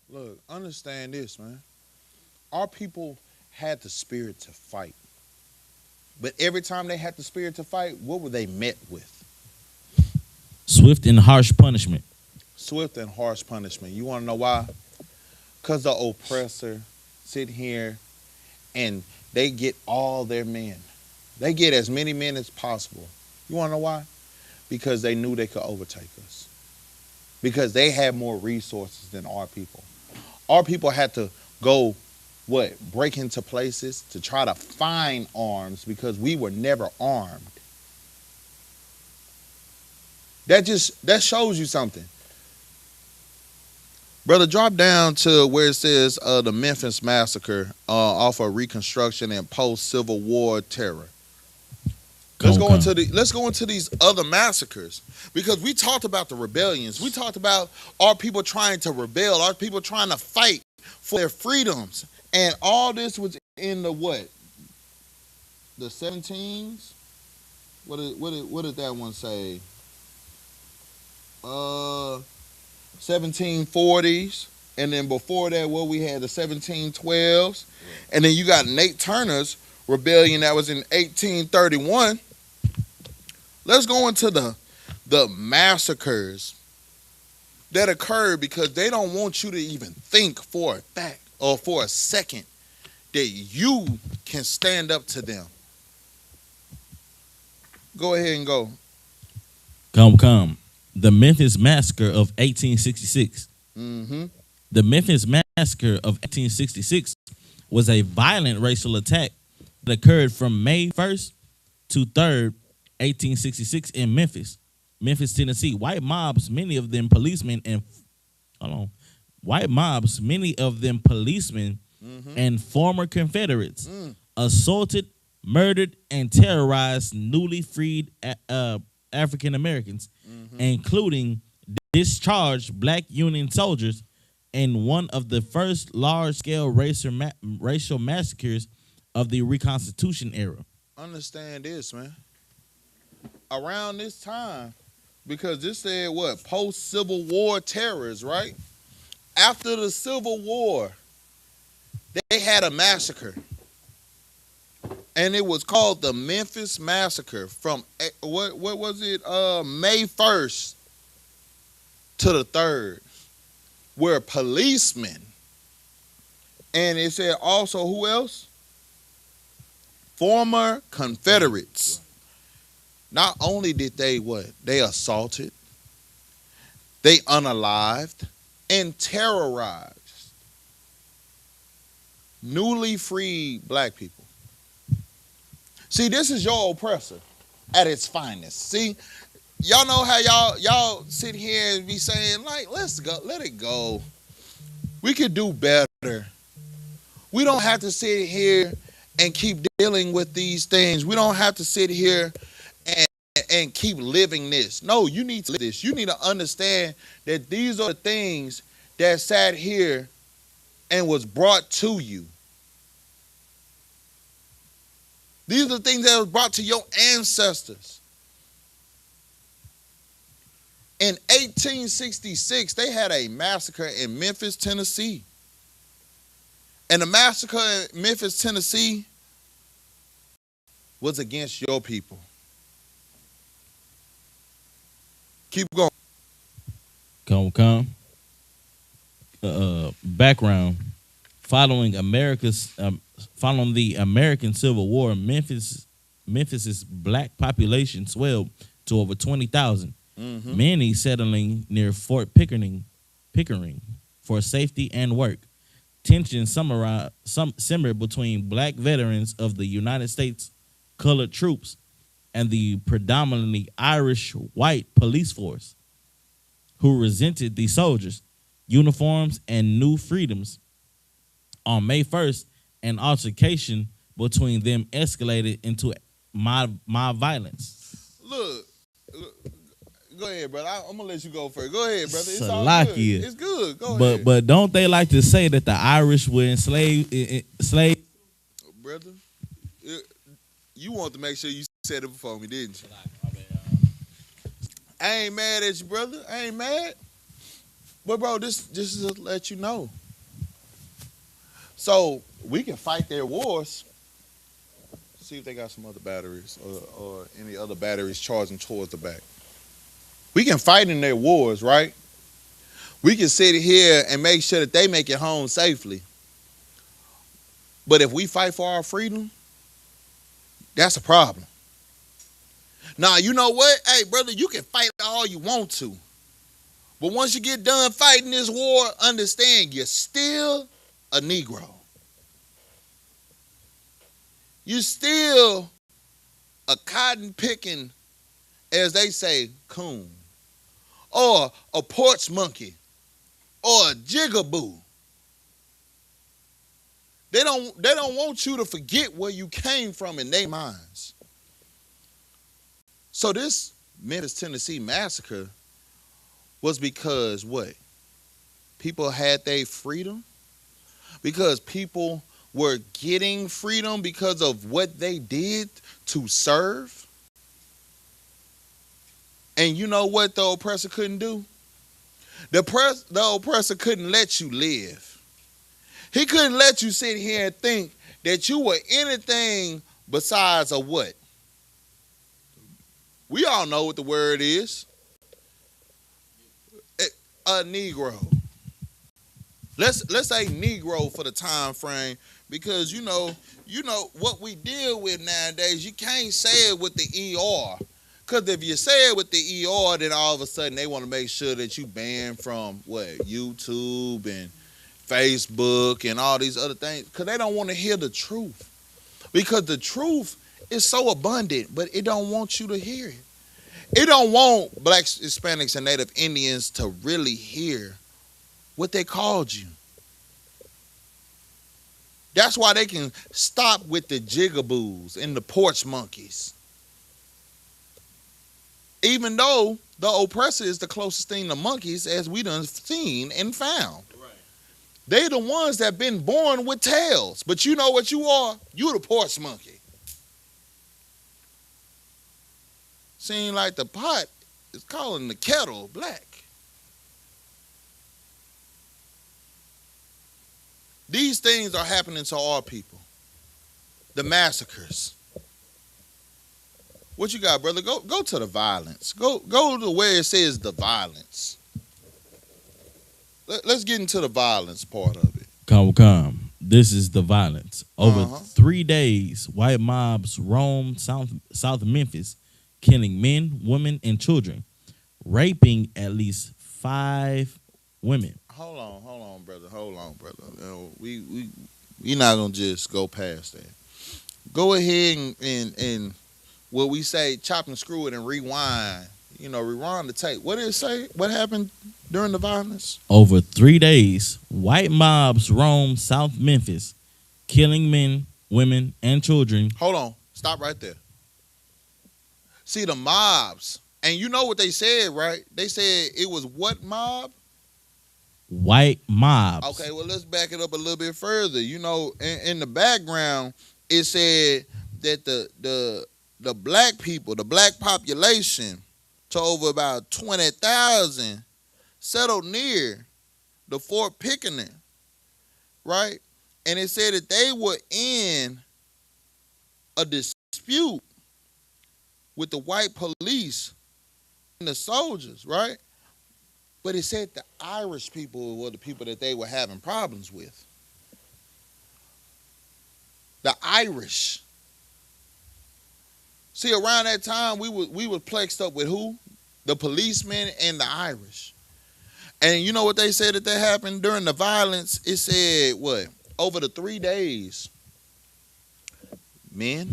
Look, understand this, man. Our people had the spirit to fight. But every time they had the spirit to fight, what were they met with? Swift and harsh punishment. Swift and harsh punishment. You want to know why? Because the oppressor sit here and they get all their men. They get as many men as possible. You want to know why? Because they knew they could overtake us. Because they had more resources than our people. Our people had to go, break into places to try to find arms because we were never armed. That shows you something. Brother, drop down to where it says the Memphis Massacre off of Reconstruction and post-Civil War terror. Let's go into these other massacres, because we talked about the rebellions. We talked about our people trying to rebel, our people trying to fight for their freedoms, and all this was in the what? The 17s. What did that one say? 1740s, and then before that, what we had, the 1712s, and then you got Nate Turner's rebellion that was in 1831. Let's go into the massacres that occurred, because they don't want you to even think for a fact or for a second that you can stand up to them. Go ahead and go. Come. The Memphis Massacre of 1866. Mm-hmm. The Memphis Massacre of 1866 was a violent racial attack that occurred from May 1st to 3rd, 1866 in Memphis, Tennessee. White mobs, many of them policemen and former Confederates, assaulted, murdered, and terrorized newly freed African Americans, including discharged black Union soldiers, in one of the first large-scale racial massacres of the Reconstitution era. Understand this, man. Around this time, because this said what? Post-Civil War terrors, right? After the Civil War, they had a massacre. And it was called the Memphis Massacre from, what was it? May 1st to the 3rd, where policemen, and it said also who else? Former Confederates. Not only did they assaulted, they unalived and terrorized newly freed black people. See, this is your oppressor at its finest. See, y'all know how y'all sit here and be saying, like, let's go, let it go. We could do better. We don't have to sit here and keep dealing with these things. We don't have to sit here and keep living this. No, you need to live this. You need to understand that these are the things that sat here and was brought to you. These are the things that was brought to your ancestors. In 1866, they had a massacre in Memphis, Tennessee. And the massacre in Memphis, Tennessee was against your people. Keep going. Come. Background. Following the American Civil War, Memphis's black population swelled to over 20,000. Many settling near Fort Pickering for safety and work. Tensions simmered between black veterans of the United States colored troops and the predominantly Irish white police force, who resented the soldiers, uniforms, and new freedoms. On May 1st, an altercation between them escalated into mob violence. Look, go ahead, brother. I'm gonna let you go first. Go ahead, brother. It's all good. It's good. Go ahead. But don't they like to say that the Irish were enslaved? Brother, you want to make sure you said it before me, didn't you? I ain't mad at you, brother. I ain't mad. But bro, this is to let you know. So we can fight their wars. See if they got some other batteries or any other batteries charging towards the back. We can fight in their wars, right? We can sit here and make sure that they make it home safely. But if we fight for our freedom, that's a problem. Now, you know what? Hey, brother, you can fight all you want to. But once you get done fighting this war, understand you're still a Negro. You're still a cotton-picking, as they say, coon. Or a porch monkey. or a jigaboo. They don't want you to forget where you came from in their minds. So this Memphis, Tennessee massacre was because what? People had their freedom? Because people were getting freedom because of what they did to serve? And you know what the oppressor couldn't do? The oppressor couldn't let you live. He couldn't let you sit here and think that you were anything besides a what? We all know what the word is. A Negro. Let's say Negro for the time frame, because you know what we deal with nowadays. You can't say it with the ER, because if you say it with the ER, then all of a sudden they want to make sure that you banned from what, YouTube and Facebook and all these other things, because they don't want to hear the truth. Because the truth is so abundant, but it don't want you to hear it. It don't want blacks, Hispanics, and Native Indians to really hear what they called you. That's why they can stop with the jigaboos and the porch monkeys. Even though the oppressor is the closest thing to monkeys as we done seen and found. Right. They the ones that been born with tails. But you know what you are? You the porch monkey. Seem like the pot is calling the kettle black. These things are happening to our people. The massacres. What you got, brother? Go to the violence. Go to where it says the violence. Let's get into the violence part of it. Come. This is the violence. Over 3 days, white mobs roamed South Memphis, killing men, women, and children, raping at least 5 women. Hold on, brother. You know, we not gonna just go past that. Go ahead and what we say, chop and screw it and rewind. You know, rewind the tape. What did it say? What happened during the violence? Over 3 days, white mobs roamed South Memphis, killing men, women, and children. Hold on. Stop right there. See, the mobs. And you know what they said, right? They said it was what mob? White mobs. Okay, well, let's back it up a little bit further. You know, in the background, it said that the black people, the black population, to over about 20,000, settled near the Fort Pickening, right? And it said that they were in a dispute with the white police and the soldiers, right? But it said the Irish people were the people that they were having problems with. The Irish. See, around that time, we were plexed up with who? The policemen and the Irish. And you know what they said that happened during the violence? It said, what? Over the 3 days, men,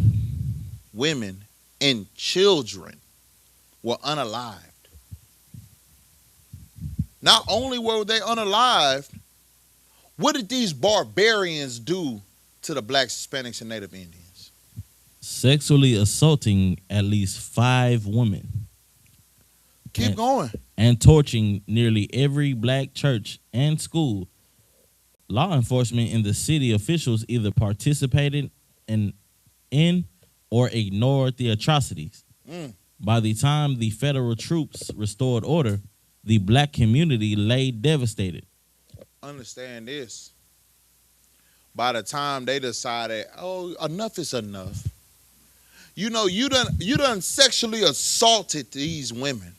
women, and children were unalived. Not only were they unalived, what did these barbarians do to the blacks, Hispanics, and Native Indians? Sexually assaulting at least 5 women. Keep going. And torching nearly every black church and school. Law enforcement and the city officials either participated in or ignored the atrocities. By the time the federal troops restored order, the black community lay devastated. Understand this. By the time they decided, oh, enough is enough. You know, you done sexually assaulted these women.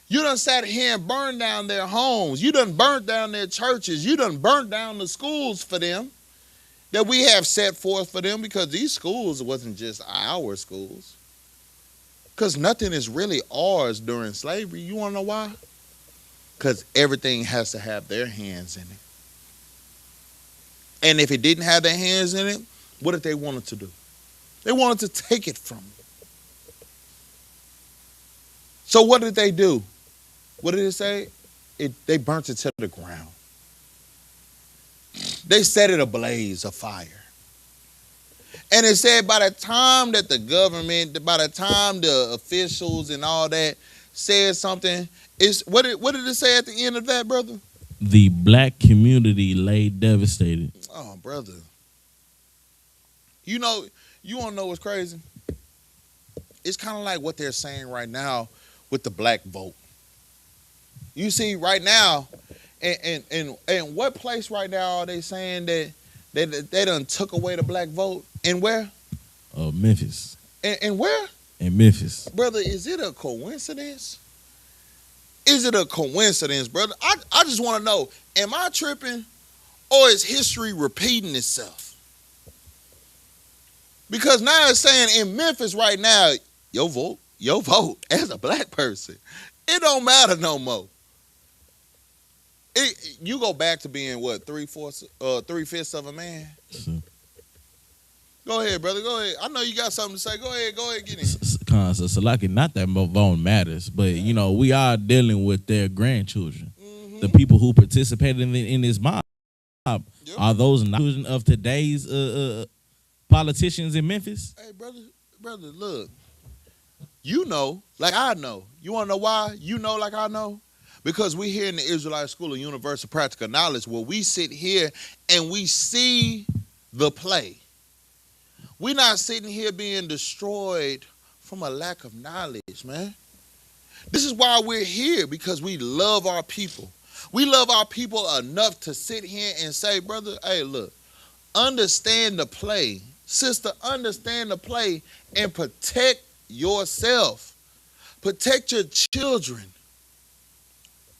You done sat here and burned down their homes. You done burnt down their churches. You done burnt down the schools for them that we have set forth for them, because these schools wasn't just our schools. Because nothing is really ours during slavery. You want to know why? Because everything has to have their hands in it. And if it didn't have their hands in it, what did they want it to do? They wanted to take it from you. So what did they do? What did it say? they burnt it to the ground. They set it ablaze, a fire. And it said by the time that the government, by the time the officials and all that said something, what did it say at the end of that, brother? The black community lay devastated. Oh, brother. You know, you want to know what's crazy? It's kind of like what they're saying right now with the black vote. You see, right now, and what place right now are they saying that they done took away the black vote? And where? Memphis. And where? In Memphis. Brother, is it a coincidence? Is it a coincidence, brother? I just want to know, am I tripping or is history repeating itself? Because now it's saying in Memphis right now, your vote as a black person, it don't matter no more. You go back to being what, 3/5 of a man? So, Go ahead, brother. Go ahead. I know you got something to say. Go ahead, get in. so like, not that vote matters, but you know, we are dealing with their grandchildren. Mm-hmm. The people who participated in this mob Yep. are those not children of today's politicians in Memphis. Hey, brother, look. You know, like I know. You want to know why? You know, like I know. Because we here in the Israelite School of Universal Practical Knowledge, where we sit here and we see the play. We're not sitting here being destroyed from a lack of knowledge, man. This is why we're here, because we love our people. We love our people enough to sit here and say, brother, hey, look, understand the play. Sister, understand the play and protect yourself. Protect your children.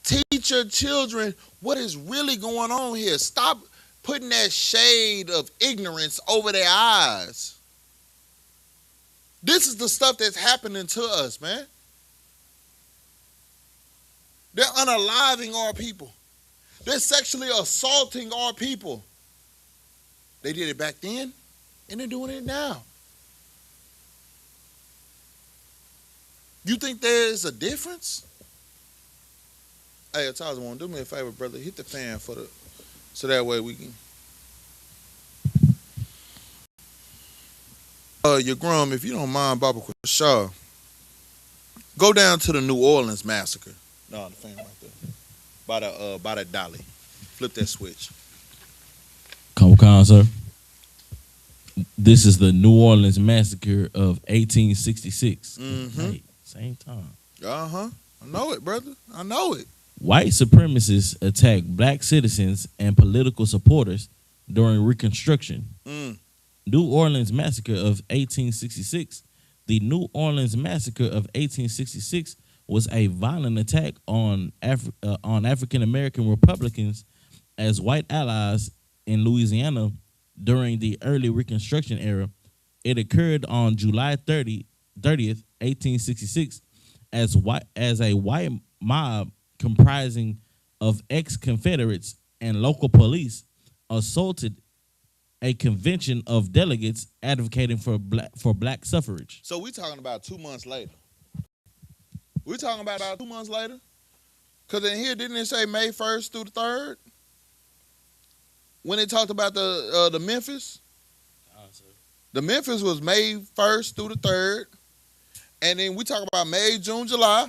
Teach your children what is really going on here. Stop putting that shade of ignorance over their eyes. This is the stuff that's happening to us, man. They're unaliving our people. They're sexually assaulting our people. They did it back then, and they're doing it now. You think there's a difference? Hey, Taza, do me a favor, brother. Hit the fan so that way we can. Your Grum, if you don't mind, Baba Shaw, go down to the New Orleans massacre. No, the fan right there. By the dolly. Flip that switch. Come on, sir. This is the New Orleans massacre of 1866. Mm-hmm. Right, same time. Uh-huh. I know it, brother. I know it. White supremacists attacked black citizens and political supporters during Reconstruction. New Orleans Massacre of 1866. The New Orleans Massacre of 1866 was a violent attack on African American Republicans as white allies in Louisiana during the early Reconstruction era. It occurred on July 30th, 1866, as a white mob comprising of ex-Confederates and local police assaulted a convention of delegates advocating for black suffrage. So we're talking about 2 months later. We're talking about 2 months later? Because in here, didn't it say May 1st through the 3rd? When it talked about the Memphis? The Memphis was May 1st through the 3rd. And then we talk about May, June, July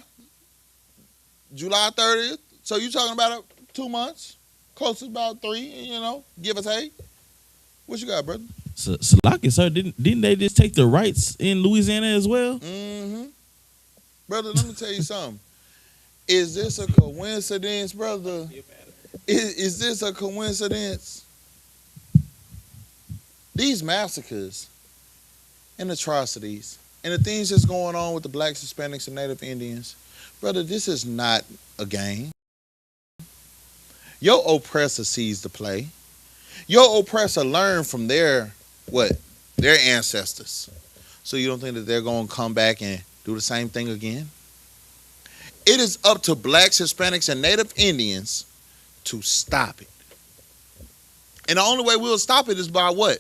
30th. So you're talking about 2 months. Close to about 3, give or take. What you got, brother? So Salaki, sir, didn't they just take the rights in Louisiana as well? Mm-hmm. Brother, let me tell you something. Is this a coincidence, brother? Is this a coincidence? These massacres and atrocities and the things that's going on with the blacks, Hispanics, and Native Indians, brother, this is not a game. Your oppressor sees the play. Your oppressor learned from their ancestors. So you don't think that they're going to come back and do the same thing again? It is up to blacks, Hispanics, and Native Indians to stop it. And the only way we'll stop it is by what?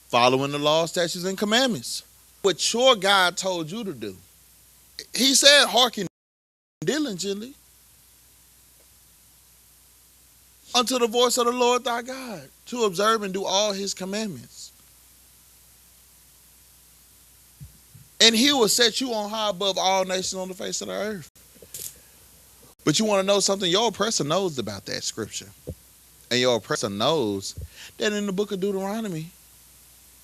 Following the laws, statutes, and commandments. What your God told you to do. He said, hearken diligently. unto the voice of the Lord thy God, to observe and do all his commandments. And he will set you on high above all nations on the face of the earth. But you want to know something? Your oppressor knows about that scripture. And your oppressor knows that in the book of Deuteronomy,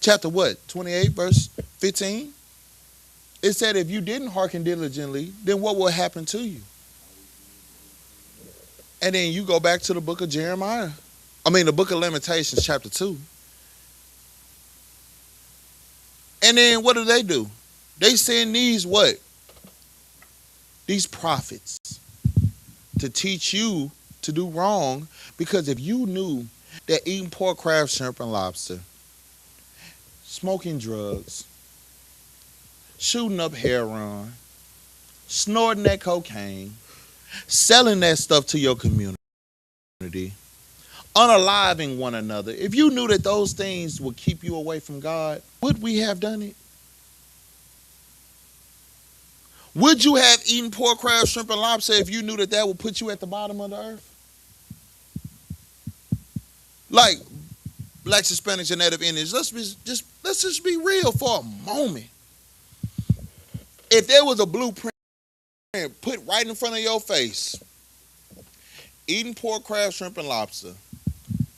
chapter what? 28, verse 15? It said if you didn't hearken diligently, then what will happen to you? And then you go back to the book of Jeremiah. The book of Lamentations, chapter 2. And then what do? They send these what? These prophets to teach you to do wrong, because if you knew that eating pork, crab, shrimp, and lobster, smoking drugs, shooting up heroin, snorting that cocaine, selling that stuff to your community, unaliving one another, if you knew that those things would keep you away from God, would we have done it? Would you have eaten pork, crab, shrimp, and lobster if you knew that that would put you at the bottom of the earth? Like blacks, Hispanics, and Native Indians, let's just be real for a moment. If there was a blueprint put right in front of your face, eating pork, crab, shrimp, and lobster,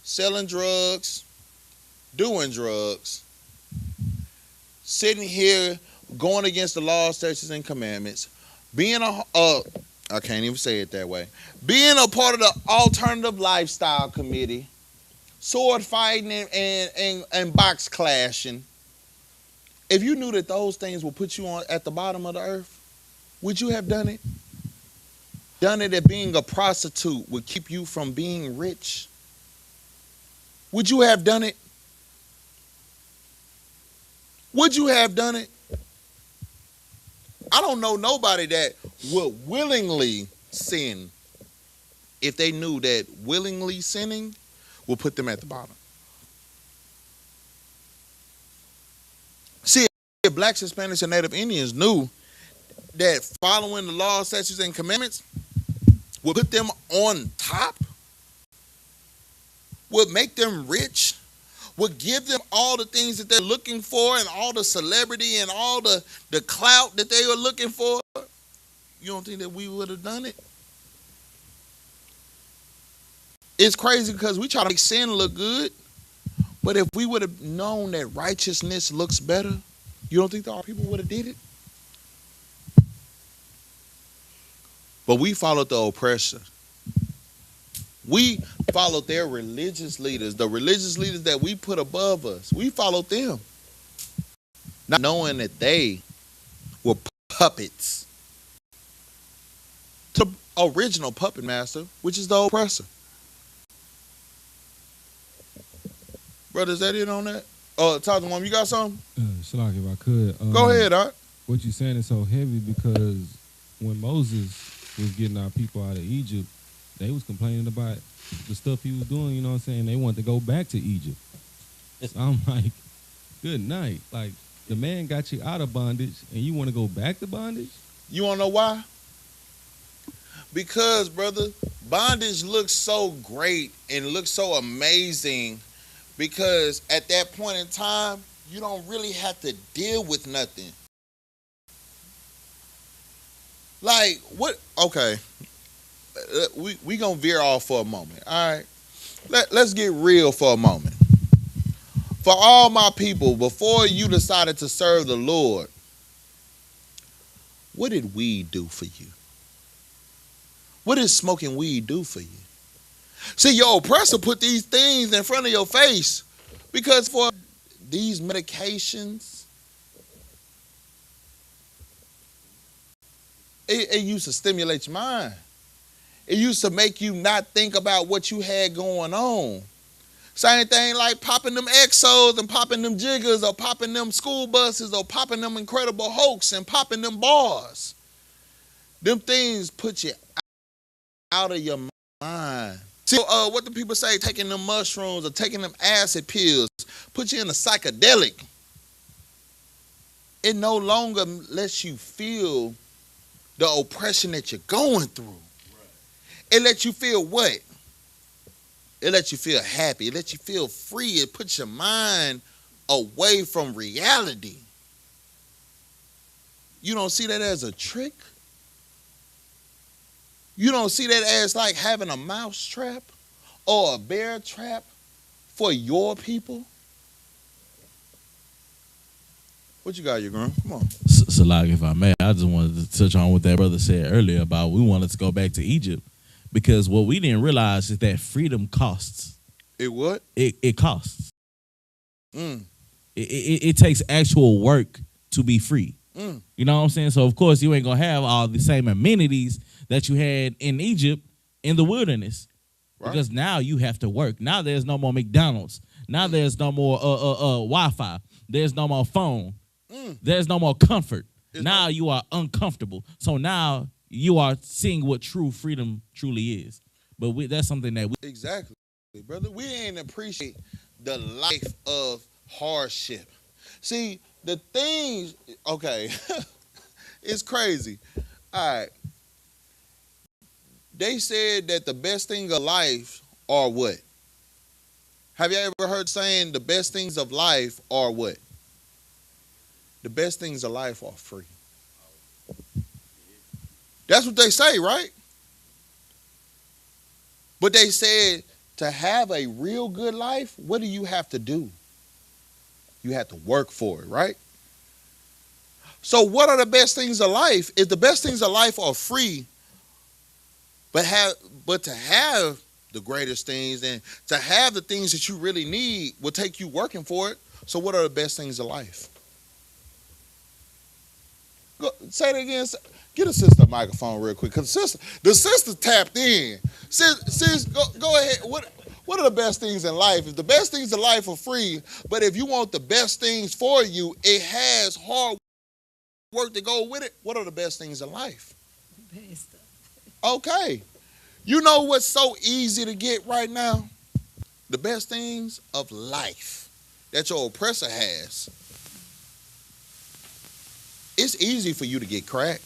selling drugs, doing drugs, sitting here going against the laws, statutes, and commandments, being I can't even say it that way, being a part of the alternative lifestyle committee, sword fighting and box clashing, if you knew that those things would put you on at the bottom of the earth, would you have done it? Done it that being a prostitute would keep you from being rich? Would you have done it? Would you have done it? I don't know nobody that would willingly sin if they knew that willingly sinning will put them at the bottom. See, if blacks, Hispanics, and Native Indians knew that following the laws, statutes, and commandments would put them on top, would make them rich, would give them all the things that they're looking for and all the celebrity and all the clout that they were looking for, you don't think that we would have done it? It's crazy because we try to make sin look good, but if we would have known that righteousness looks better, you don't think that our people would have did it? But we followed the oppressor. We followed their religious leaders, the religious leaders that we put above us. We followed them, not knowing that they were puppets to the original puppet master, which is the oppressor. Brother, is that it on that? Talk to Mom, you got something? Shalak, if I could. Go ahead, Art. What you're saying is so heavy because when Moses was getting our people out of Egypt, they was complaining about the stuff he was doing, you know what I'm saying? They wanted to go back to Egypt. So I'm like, good night. Like, the man got you out of bondage, and you want to go back to bondage? You want to know why? Because, brother, bondage looks so great and looks so amazing because at that point in time, you don't really have to deal with nothing. Like, what? Okay. We gonna veer off for a moment, all right? Let's get real for a moment. For all my people, before you decided to serve the Lord, what did weed do for you? What did smoking weed do for you? See, your oppressor put these things in front of your face because for these medications, it used to stimulate your mind. It used to make you not think about what you had going on. Same thing like popping them Exos and popping them Jiggers or popping them school buses or popping them Incredible Hulks and popping them bars. Them things put you out of your mind. See, what do people say? Taking them mushrooms or taking them acid pills put you in a psychedelic. It no longer lets you feel the oppression that you're going through. It lets you feel what? It lets you feel happy. It lets you feel free. It puts your mind away from reality. You don't see that as a trick? You don't see that as like having a mouse trap or a bear trap for your people? What you got, your girl? Come on. Salak, if I may, I just wanted to touch on what that brother said earlier about we wanted to go back to Egypt because what we didn't realize is that freedom costs. It what? It costs. Mm. It takes actual work to be free. Mm. You know what I'm saying? So, of course, you ain't going to have all the same amenities that you had in Egypt in the wilderness. Right. Because now you have to work. Now there's no more McDonald's. Now there's no more Wi-Fi. There's no more phone. There's no more comfort. Now you are uncomfortable. So now you are seeing what true freedom truly is. But that's something that we... Exactly, brother. We ain't appreciate the life of hardship. See, the things... Okay. It's crazy. All right. They said that the best thing of life are what? Have you ever heard saying the best things of life are what? The best things of life are free. That's what they say, right? But they said to have a real good life, what do you have to do? You have to work for it, right? So what are the best things of life? If the best things of life are free, but to have the greatest things and to have the things that you really need will take you working for it. So what are the best things of life? Go, say it again. Get a sister a microphone real quick, because the sister tapped in. Sis, go ahead. What are the best things in life? If the best things in life are free, but if you want the best things for you, it has hard work to go with it. What are the best things in life? Okay. You know what's so easy to get right now? The best things of life that your oppressor has. It's easy for you to get crack.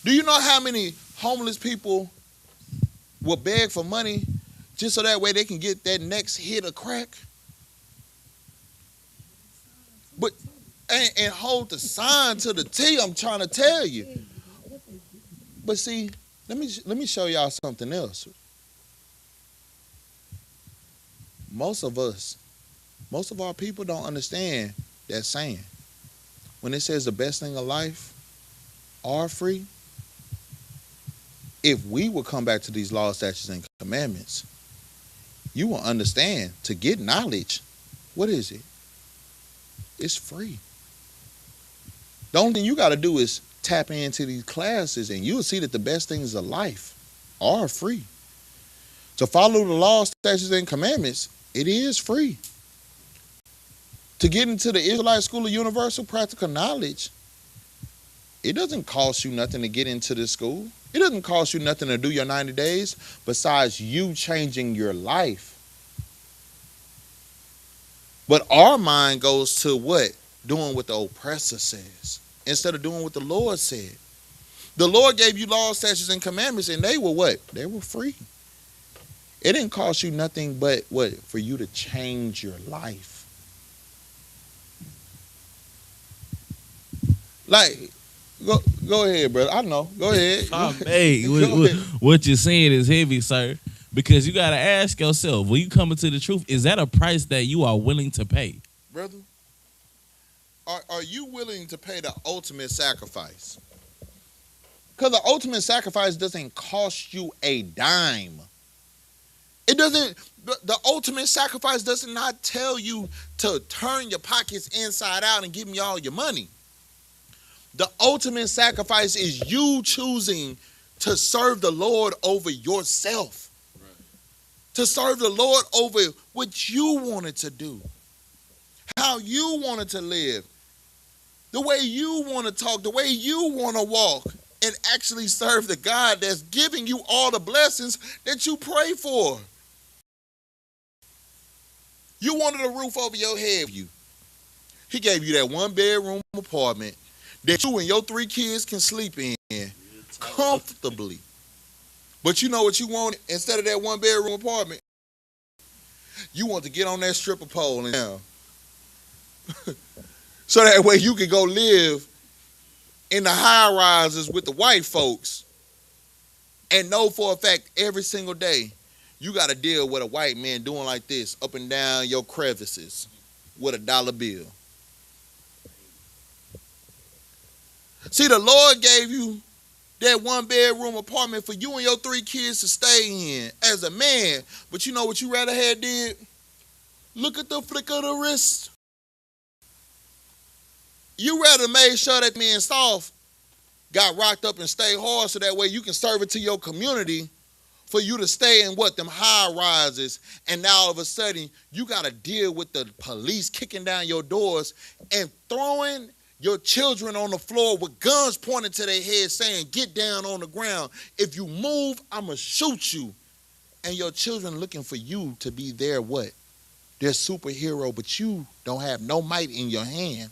Do you know how many homeless people will beg for money just so that way they can get that next hit of crack? But and hold the sign to the T, I'm trying to tell you. But see, let me show y'all something else. Most of our people don't understand that saying. When it says the best thing of life are free, if we will come back to these laws, statutes, and commandments, you will understand to get knowledge, what is it? It's free. The only thing you got to do is tap into these classes and you'll see that the best things of life are free. To follow the laws, statutes, and commandments, it is free. To get into the Israelite School of Universal Practical Knowledge, it doesn't cost you nothing to get into this school. It doesn't cost you nothing to do your 90 days besides you changing your life. But our mind goes to what? Doing what the oppressor says instead of doing what the Lord said. The Lord gave you laws, statutes, and commandments, and they were what? They were free. It didn't cost you nothing but what? For you to change your life. Like, go ahead, brother. I know. Go ahead. What you're saying is heavy, sir. Because you got to ask yourself, when you come into the truth, is that a price that you are willing to pay? Brother, are you willing to pay the ultimate sacrifice? Because the ultimate sacrifice doesn't cost you a dime. It doesn't, the ultimate sacrifice does not tell you to turn your pockets inside out and give me all your money. The ultimate sacrifice is you choosing to serve the Lord over yourself. Right. To serve the Lord over what you wanted to do. How you wanted to live. The way you want to talk. The way you want to walk. And actually serve the God that's giving you all the blessings that you pray for. You wanted a roof over your head. He gave you that 1-bedroom apartment that you and your 3 kids can sleep in comfortably. But you know what you want? Instead of that 1-bedroom apartment, you want to get on that stripper pole and down. So that way you can go live in the high rises with the white folks and know for a fact every single day you got to deal with a white man doing like this up and down your crevices with $1 bill. See, the Lord gave you that 1-bedroom apartment for you and your 3 kids to stay in as a man. But you know what you rather had did? Look at the flick of the wrist. You rather made sure that man soft got rocked up and stay hard so that way you can serve it to your community for you to stay in them high rises. And now all of a sudden you got to deal with the police kicking down your doors and throwing your children on the floor with guns pointed to their head saying, get down on the ground. If you move, I'm going to shoot you. And your children looking for you to be their what? Their superhero, but you don't have no might in your hand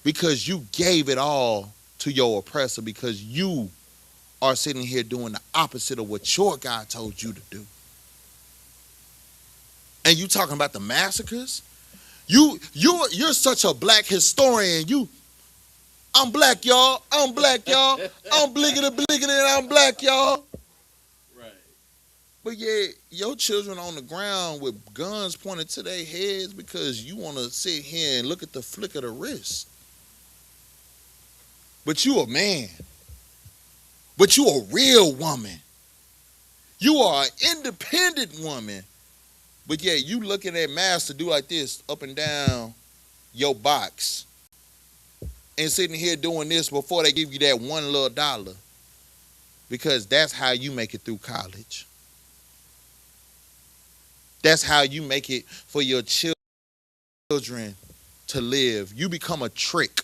because you gave it all to your oppressor because you are sitting here doing the opposite of what your God told you to do. And you talking about the massacres? You're such a black historian. I'm black, y'all. I'm black, y'all. I'm bliggity and I'm black, y'all. Right. But yeah, your children on the ground with guns pointed to their heads because you want to sit here and look at the flick of the wrist. But you a man. But you a real woman. You are an independent woman. But yeah, you looking at master do like this up and down your box and sitting here doing this before they give you that one little dollar because that's how you make it through college. That's how you make it for your children to live. You become a trick.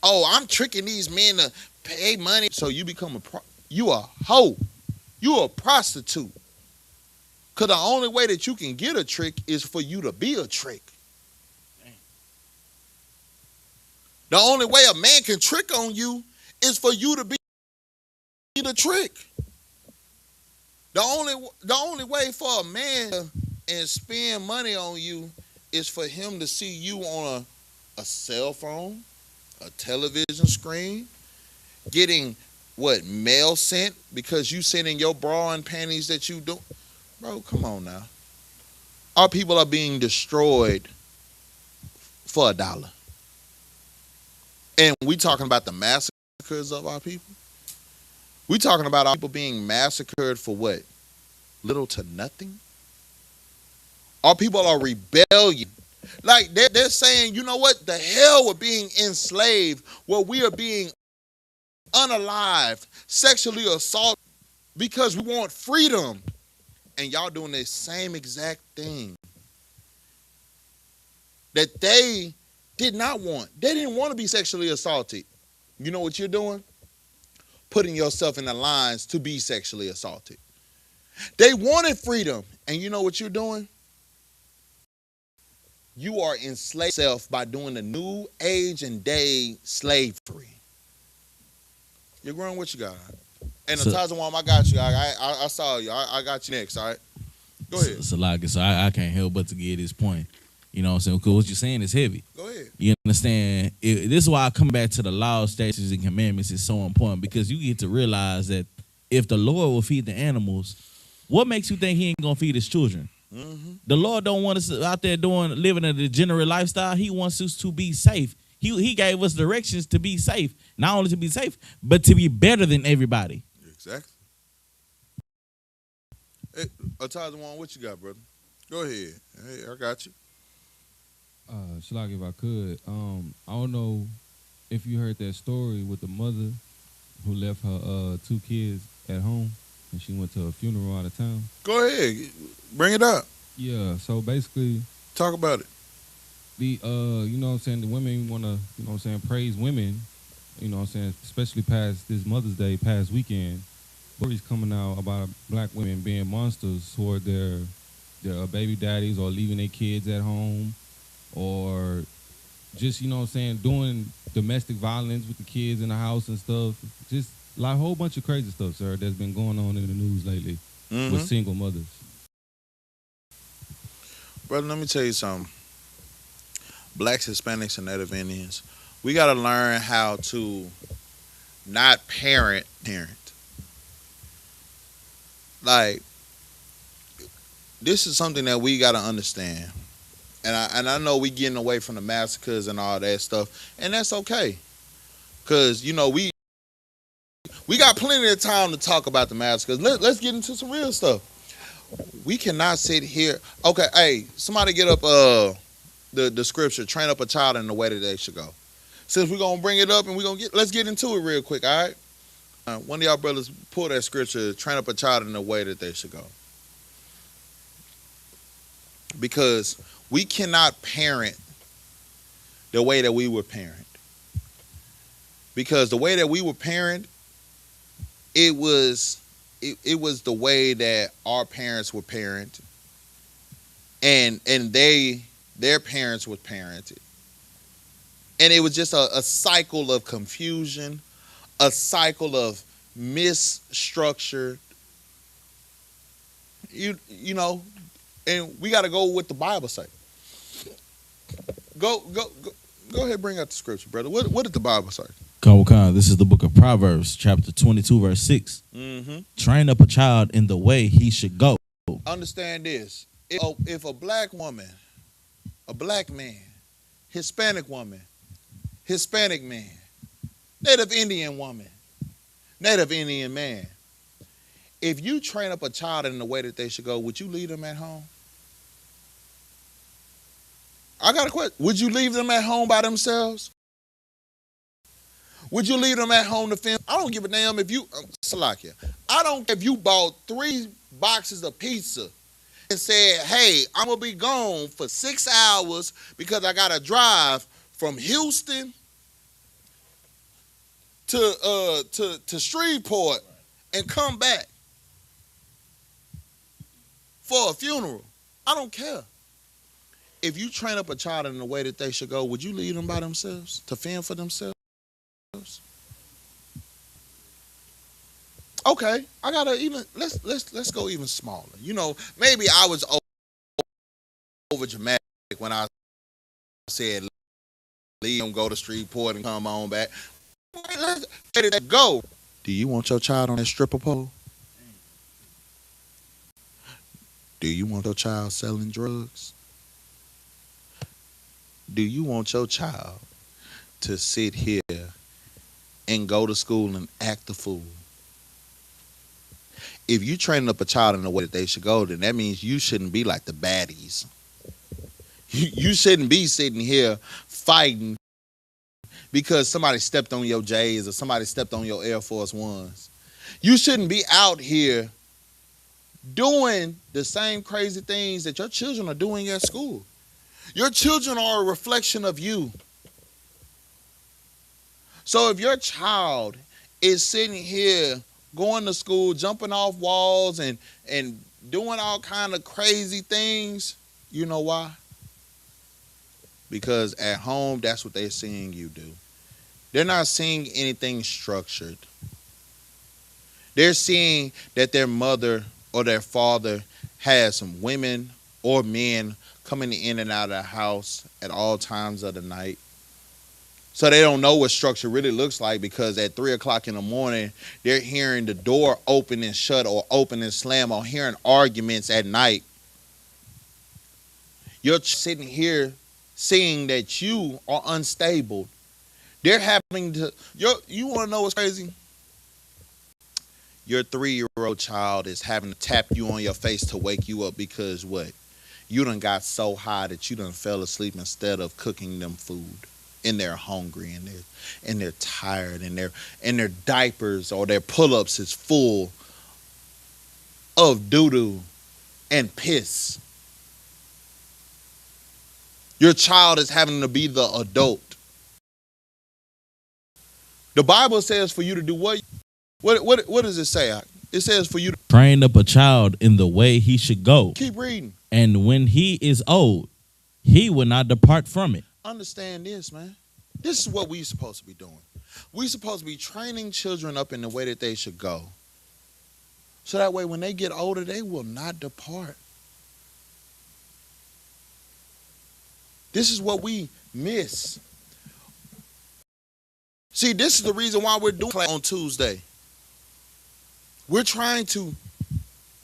Oh, I'm tricking these men to pay money. So you become you a hoe. You a prostitute. Because the only way that you can get a trick is for you to be a trick. Dang. The only way a man can trick on you is for you to be the trick. The only way for a man to and spend money on you is for him to see you on a cell phone, a television screen, getting mail sent because you sending your bra and panties that you do. Bro, come on now. Our people are being destroyed for $1. And we talking about the massacres of our people. We talking about our people being massacred for what? Little to nothing. Our people are rebellion. Like they're saying, you know what? The hell with being enslaved, where we are being unalived, sexually assaulted because we want freedom. And y'all doing the same exact thing that they did not want. They didn't want to be sexually assaulted. You know what you're doing? Putting yourself in the lines to be sexually assaulted. They wanted freedom. And you know what you're doing? You are enslaving yourself by doing the new age and day slavery. You're growing what you got. And the Tazawam, I got you. I saw you. I got you next, all right? Go ahead. So I can't help but to get this point. You know what I'm saying? Because what you're saying is heavy. Go ahead. You understand? This is why I come back to the laws, statutes, and commandments is so important, because you get to realize that if the Lord will feed the animals, what makes you think he ain't going to feed his children? Mm-hmm. The Lord don't want us out there living a degenerate lifestyle. He wants us to be safe. He gave us directions to be safe. Not only to be safe, but to be better than everybody. Exactly. Hey, Tazawam, what you got, brother? Go ahead. Hey, I got you. Shalak, if I could, I don't know if you heard that story with the mother who left her 2 kids at home and she went to a funeral out of town. Go ahead, bring it up. Yeah, so basically, talk about it. You know what I'm saying, the women want to, you know what I'm saying, praise women, you know what I'm saying, especially past this Mother's Day, past weekend. Stories coming out about black women being monsters toward their baby daddies or leaving their kids at home or just, you know what I'm saying, doing domestic violence with the kids in the house and stuff. Just like a whole bunch of crazy stuff, sir, that's been going on in the news lately with single mothers. Brother, let me tell you something. Blacks, Hispanics, and Native Indians, we got to learn how to not parent. Like, this is something that we got to understand. And I know we getting away from the massacres and all that stuff, and that's okay. Because, you know, we got plenty of time to talk about the massacres. Let's get into some real stuff. We cannot sit here. Okay, hey, somebody get up the scripture, train up a child in the way that they should go. Since we're going to bring it up and let's get into it real quick, all right? One of y'all brothers pull that scripture, train up a child in the way that they should go. Because we cannot parent the way that we were parent. Because the way that we were parent, it was the way that our parents were parented. And their parents were parented. And it was just a cycle of confusion, a cycle of misstructured, you know, and we got to go with the Bible say. Go ahead, bring out the scripture, brother. What did the Bible say? Khan, this is the book of Proverbs, chapter 22, verse 6. Train up a child in the way he should go. Understand this. If a black woman, a black man, Hispanic woman, Hispanic man, Native Indian woman, Native Indian man, if you train up a child in the way that they should go, would you leave them at home? I got a question. Would you leave them at home by themselves? Would you leave them at home to fend? I don't give a damn if you, Salakia, I don't care if you bought 3 boxes of pizza and said, hey, I'm going to be gone for 6 hours because I got to drive from Houston to Shreveport and come back for a funeral. I don't care. If you train up a child in the way that they should go, would you leave them by themselves to fend for themselves? Okay, I gotta even let's go even smaller. You know, maybe I was over dramatic when I said leave them, go to Shreveport and come on back. Let's let it go. Do you want your child on that stripper pole? Do you want your child selling drugs? Do you want your child to sit here and go to school and act a fool? If you training up a child in the way that they should go, then that means you shouldn't be like the baddies. You shouldn't be sitting here fighting because somebody stepped on your J's or somebody stepped on your Air Force Ones. You shouldn't be out here doing the same crazy things that your children are doing at school. Your children are a reflection of you. So if your child is sitting here going to school, jumping off walls and doing all kind of crazy things, you know why? Because at home, that's what they're seeing you do. They're not seeing anything structured. They're seeing that their mother or their father has some women or men coming in and out of the house at all times of the night. So they don't know what structure really looks like because at 3 o'clock in the morning, they're hearing the door open and shut or open and slam or hearing arguments at night. You're sitting here seeing that you are unstable. They're having to, you want to know what's crazy? Your 3-year-old child is having to tap you on your face to wake you up because what? You done got so high that you done fell asleep instead of cooking them food. And they're hungry and they're tired and their diapers or their pull-ups is full of doo-doo and piss. Your child is having to be the adult. The Bible says for you to do what? What does it say? It says for you to train up a child in the way he should go. Keep reading. And when he is old, he will not depart from it. Understand this, man. This is what we supposed to be doing. We supposed to be training children up in the way that they should go. So that way when they get older, they will not depart. This is what we miss. See, this is the reason why we're doing class on Tuesday. We're trying to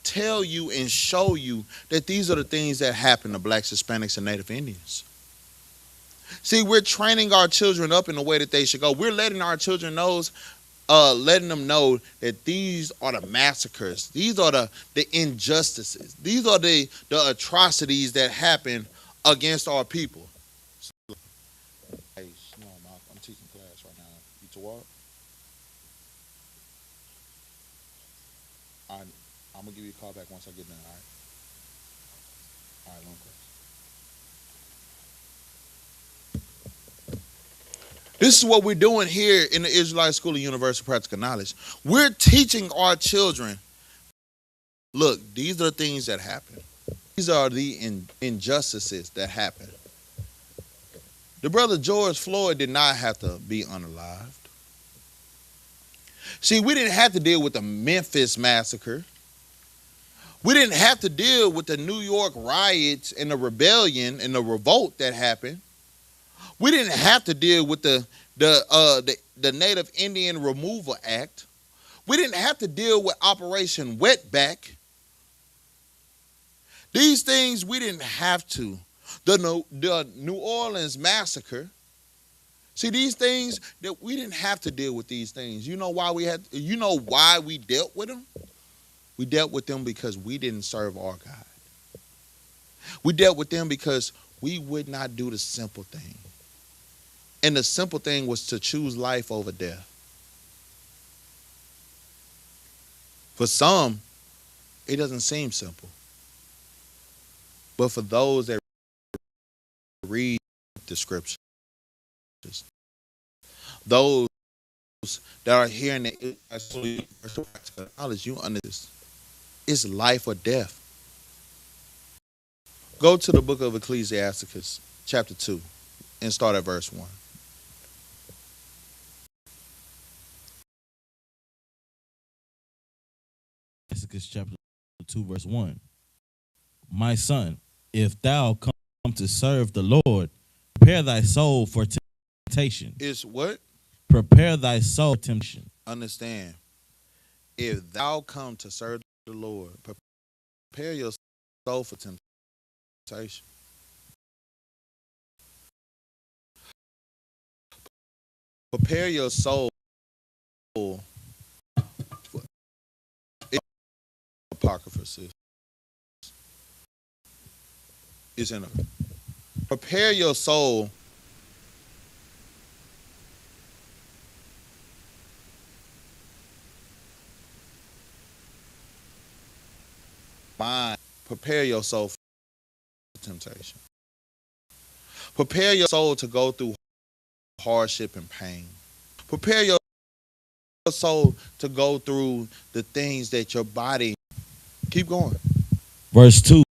tell you and show you that these are the things that happen to blacks, Hispanics, and Native Indians. See, we're training our children up in the way that they should go. We're letting our children know, letting them know that these are the massacres. These are the injustices. These are the atrocities that happen against our people. Hey, no, I'm teaching class right now. You to what? I'm gonna give you a call back once I get done. All right. All right, long class. This is what we're doing here in the Israelite School of Universal Practical Knowledge. We're teaching our children. Look, these are the things that happen. These are the injustices that happen. The brother George Floyd did not have to be unalived. See, we didn't have to deal with the Memphis massacre. We didn't have to deal with the New York riots and the rebellion and the revolt that happened. We didn't have to deal with the Native Indian Removal Act. We didn't have to deal with Operation Wetback. These things we didn't have to. The New Orleans massacre. See, these things that we didn't have to deal with these things. You know why we had? You know why we dealt with them? We dealt with them because we didn't serve our God. We dealt with them because we would not do the simple thing. And the simple thing was to choose life over death. For some, it doesn't seem simple. But for those that read the scriptures, those that are hearing the knowledge, you understand this. It's life or death. Go to the book of Ecclesiasticus, chapter 2, and start at verse 1. Ecclesiasticus chapter 2, verse 1. My son, if thou come to serve the Lord, prepare thy soul for temptation. Is what? Prepare thy soul for temptation. Understand. If thou come to serve the Lord, prepare your soul for temptation. Prepare your soul for Apocrypha, sis. It's in a prepare your soul mind. Prepare your soul for temptation. Prepare your soul to go through hardship and pain. Prepare your soul to go through the things that your body. Keep going. Verse 2.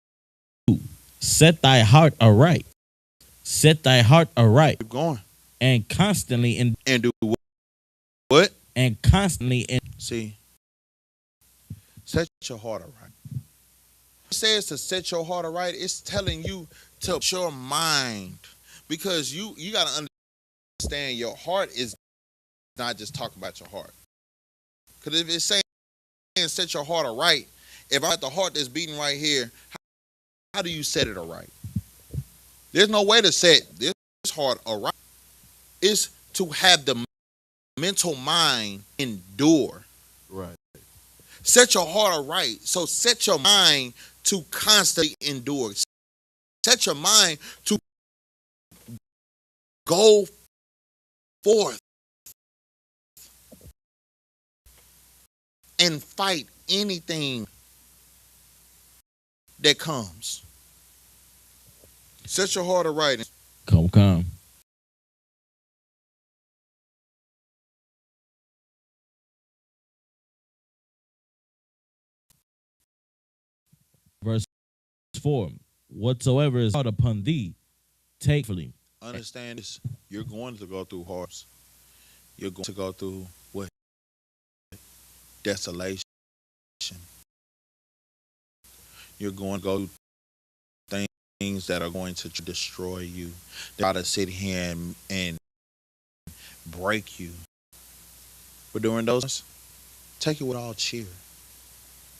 Set thy heart aright. Set thy heart aright. Keep going. And constantly in And do what? And constantly in. See. Set your heart aright. It says to set your heart aright. It's telling you to put your mind, because you got to understand your heart is not just talking about your heart. Because if it's saying set your heart aright, if I got the heart that's beating right here, how do you set it aright? There's no way to set this heart aright. It's to have the mental mind endure. Right. Set your heart aright. So set your mind to constantly endure. Set your mind to go forth and fight anything that comes. Set your heart aright. Come. Verse 4. Whatsoever is hard upon thee, take fully. Understand this. You're going to go through hardships. You're going to go through what? Desolation. You're going to go through things that are going to destroy you. They try to sit here and break you. But during those times, take it with all cheer.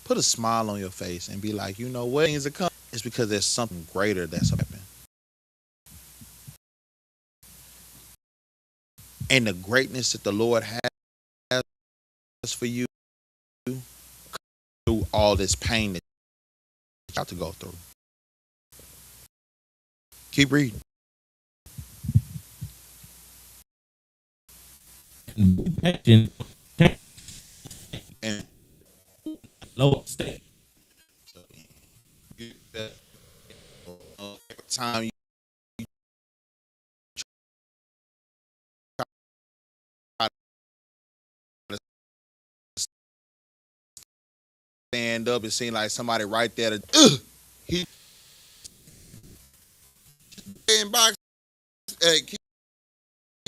Put a smile on your face and be like, you know what? Things that come. It's because there's something greater that's happening. And the greatness that the Lord has for you through all this pain that you have to go through. Keep reading. And Low state. get that time you try to stand up, it seems like somebody right there to he in box. Hey, keep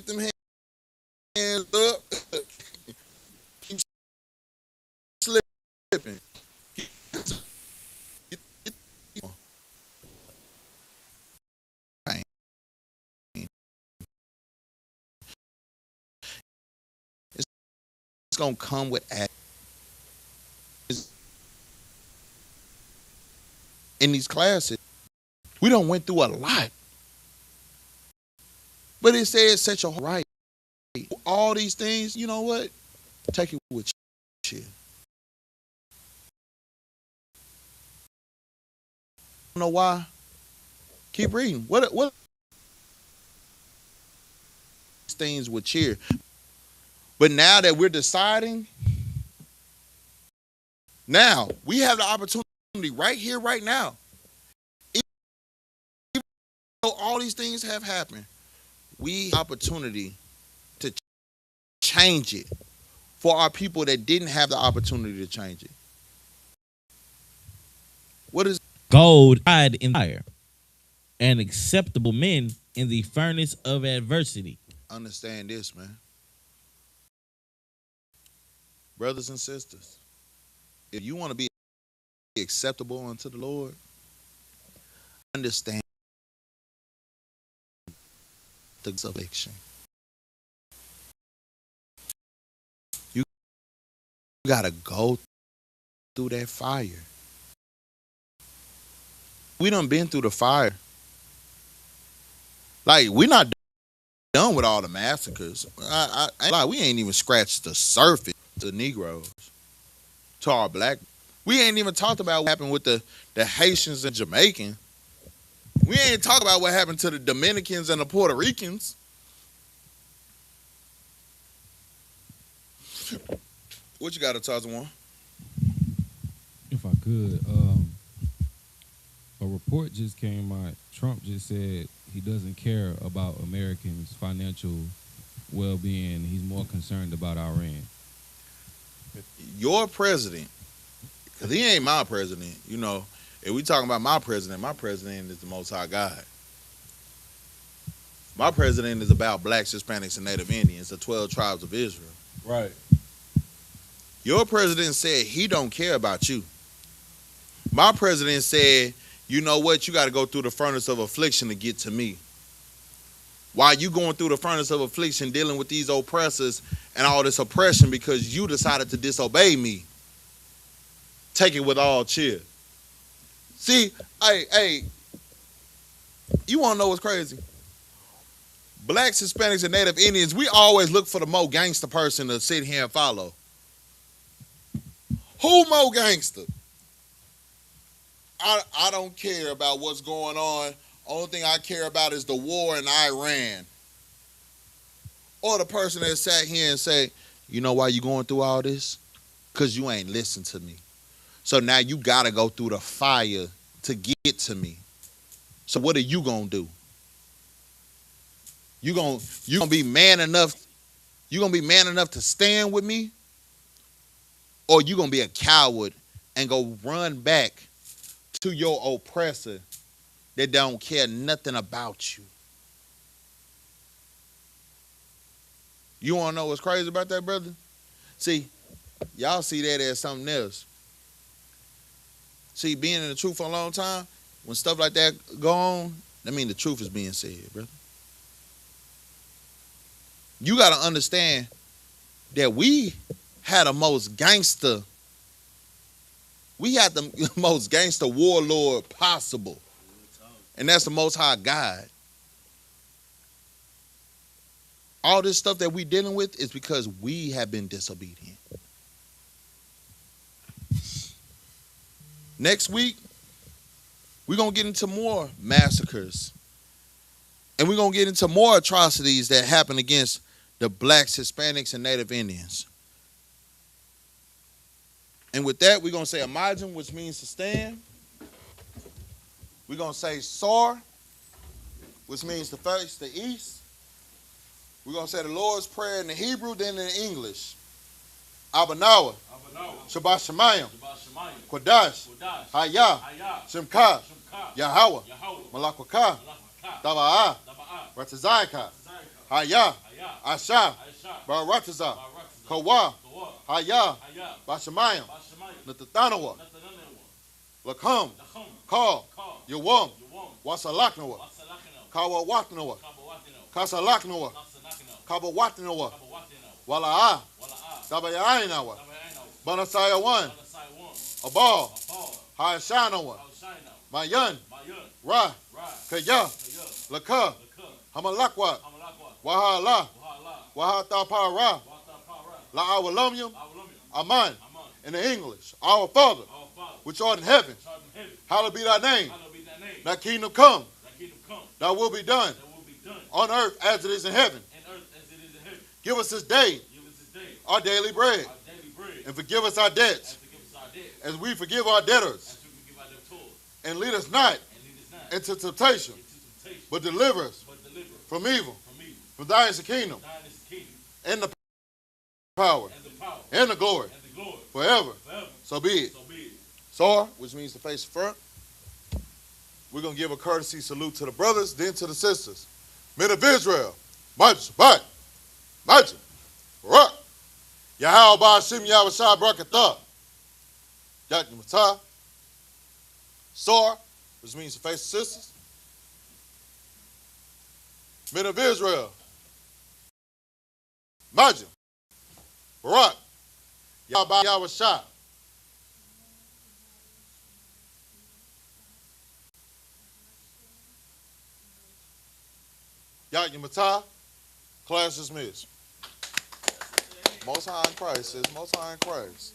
them hands up. Keep slipping. It's gonna come with act. In these classes, we don't went through a lot, but it says set your right. All these things, you know what? Take it with you. You know why? Keep reading. What things with cheer? But now that we're deciding, now we have the opportunity right here, right now. Even though all these things have happened, we have opportunity to change it for our people that didn't have the opportunity to change it. What is Gold tried in fire, and acceptable men in the furnace of adversity. understand this, man? Brothers and sisters, if you want to be acceptable unto the Lord, understand the affliction. You gotta go through that fire. We done been through the fire. Like, we're not done with all the massacres. We ain't even scratched the surface to Negroes, to our black. We ain't even talked about what happened with the Haitians and Jamaicans. We ain't talked about what happened to the Dominicans and the Puerto Ricans. What you got to talk to one? If I could, a report just came out. Trump just said he doesn't care about Americans' financial well-being. He's more concerned about Iran. Your president, because he ain't my president, you know. If we talking about my president is the Most High God. My president is about blacks, Hispanics, and Native Indians, the 12 tribes of Israel. Right. Your president said he don't care about you. My president said, you know what, you got to go through the furnace of affliction to get to me. While you going through the furnace of affliction, dealing with these oppressors and all this oppression because you decided to disobey me, take it with all cheer. See, hey, you want to know what's crazy? Blacks, Hispanics, and Native Indians, we always look for the more gangster person to sit here and follow. Who more gangster? I don't care about what's going on. Only thing I care about is the war in Iran. Or the person that sat here and say, you know why you going through all this? Because you ain't listened to me. So now you got to go through the fire to get to me. So what are you going to do? You gonna be man enough? You gonna be man enough to stand with me, or you gonna be a coward and go run back to your oppressor that don't care nothing about you? You want to know what's crazy about that, brother? See, y'all see that as something else. See, being in the truth for a long time, when stuff like that go on, that means the truth is being said, brother. You got to understand that we had the most gangster, we had the most gangster warlord possible. And that's the Most High God. All this stuff that we dealing with is because we have been disobedient. Next week, we're going to get into more massacres. And we're going to get into more atrocities that happen against the blacks, Hispanics, and Native Indians. And with that, we're going to say Imagine, which means to stand. We're going to say Sar, which means to face the east. We're going to say the Lord's Prayer in the Hebrew, then in English. Abanawa, Shabbat Shemayim, Kodash, Hayah, Shemka, Yahweh, Malakwaka, Taba'ah, Ratazayka, Hayah, Asha, Barataza, Kawa, Hayah, Bashamayim, Natatanawa, Lakam, Ka, Yawam, Wasalaknawa, Kawa Watnawa, Kasalaknawa, Kaba Watnawa, Wala'ah, Tabayainawa, Banasaya 1, Abal, Hayashanawa, Mayan, Ra, Kaya, Laka, Hamalakwat, Wahala, Wahatapara, La'awalamyam, Aman, in the English, Our Father, which art in heaven, hallowed be thy name. Thy kingdom come, thy will be done, on earth as it is in heaven. Give us this day our daily bread, and forgive us our debts, as we forgive our debtors. And lead us not into temptation, but deliver us from evil. For thine is the kingdom, and the power, and the glory, forever. So be it. Sar, which means to face the front. We're going to give a courtesy salute to the brothers, then to the sisters. Men of Israel, Maj, Bat, Maj, Barak, Yahweh Ba'ashim Yahweh Brakatah, Yat Matah, Sar, which means to face the sisters. Men of Israel, Maj, Barak, Yahweh Yahweh Shah. Yat Matah, class dismissed. Most High in Christ says, Most High in Christ.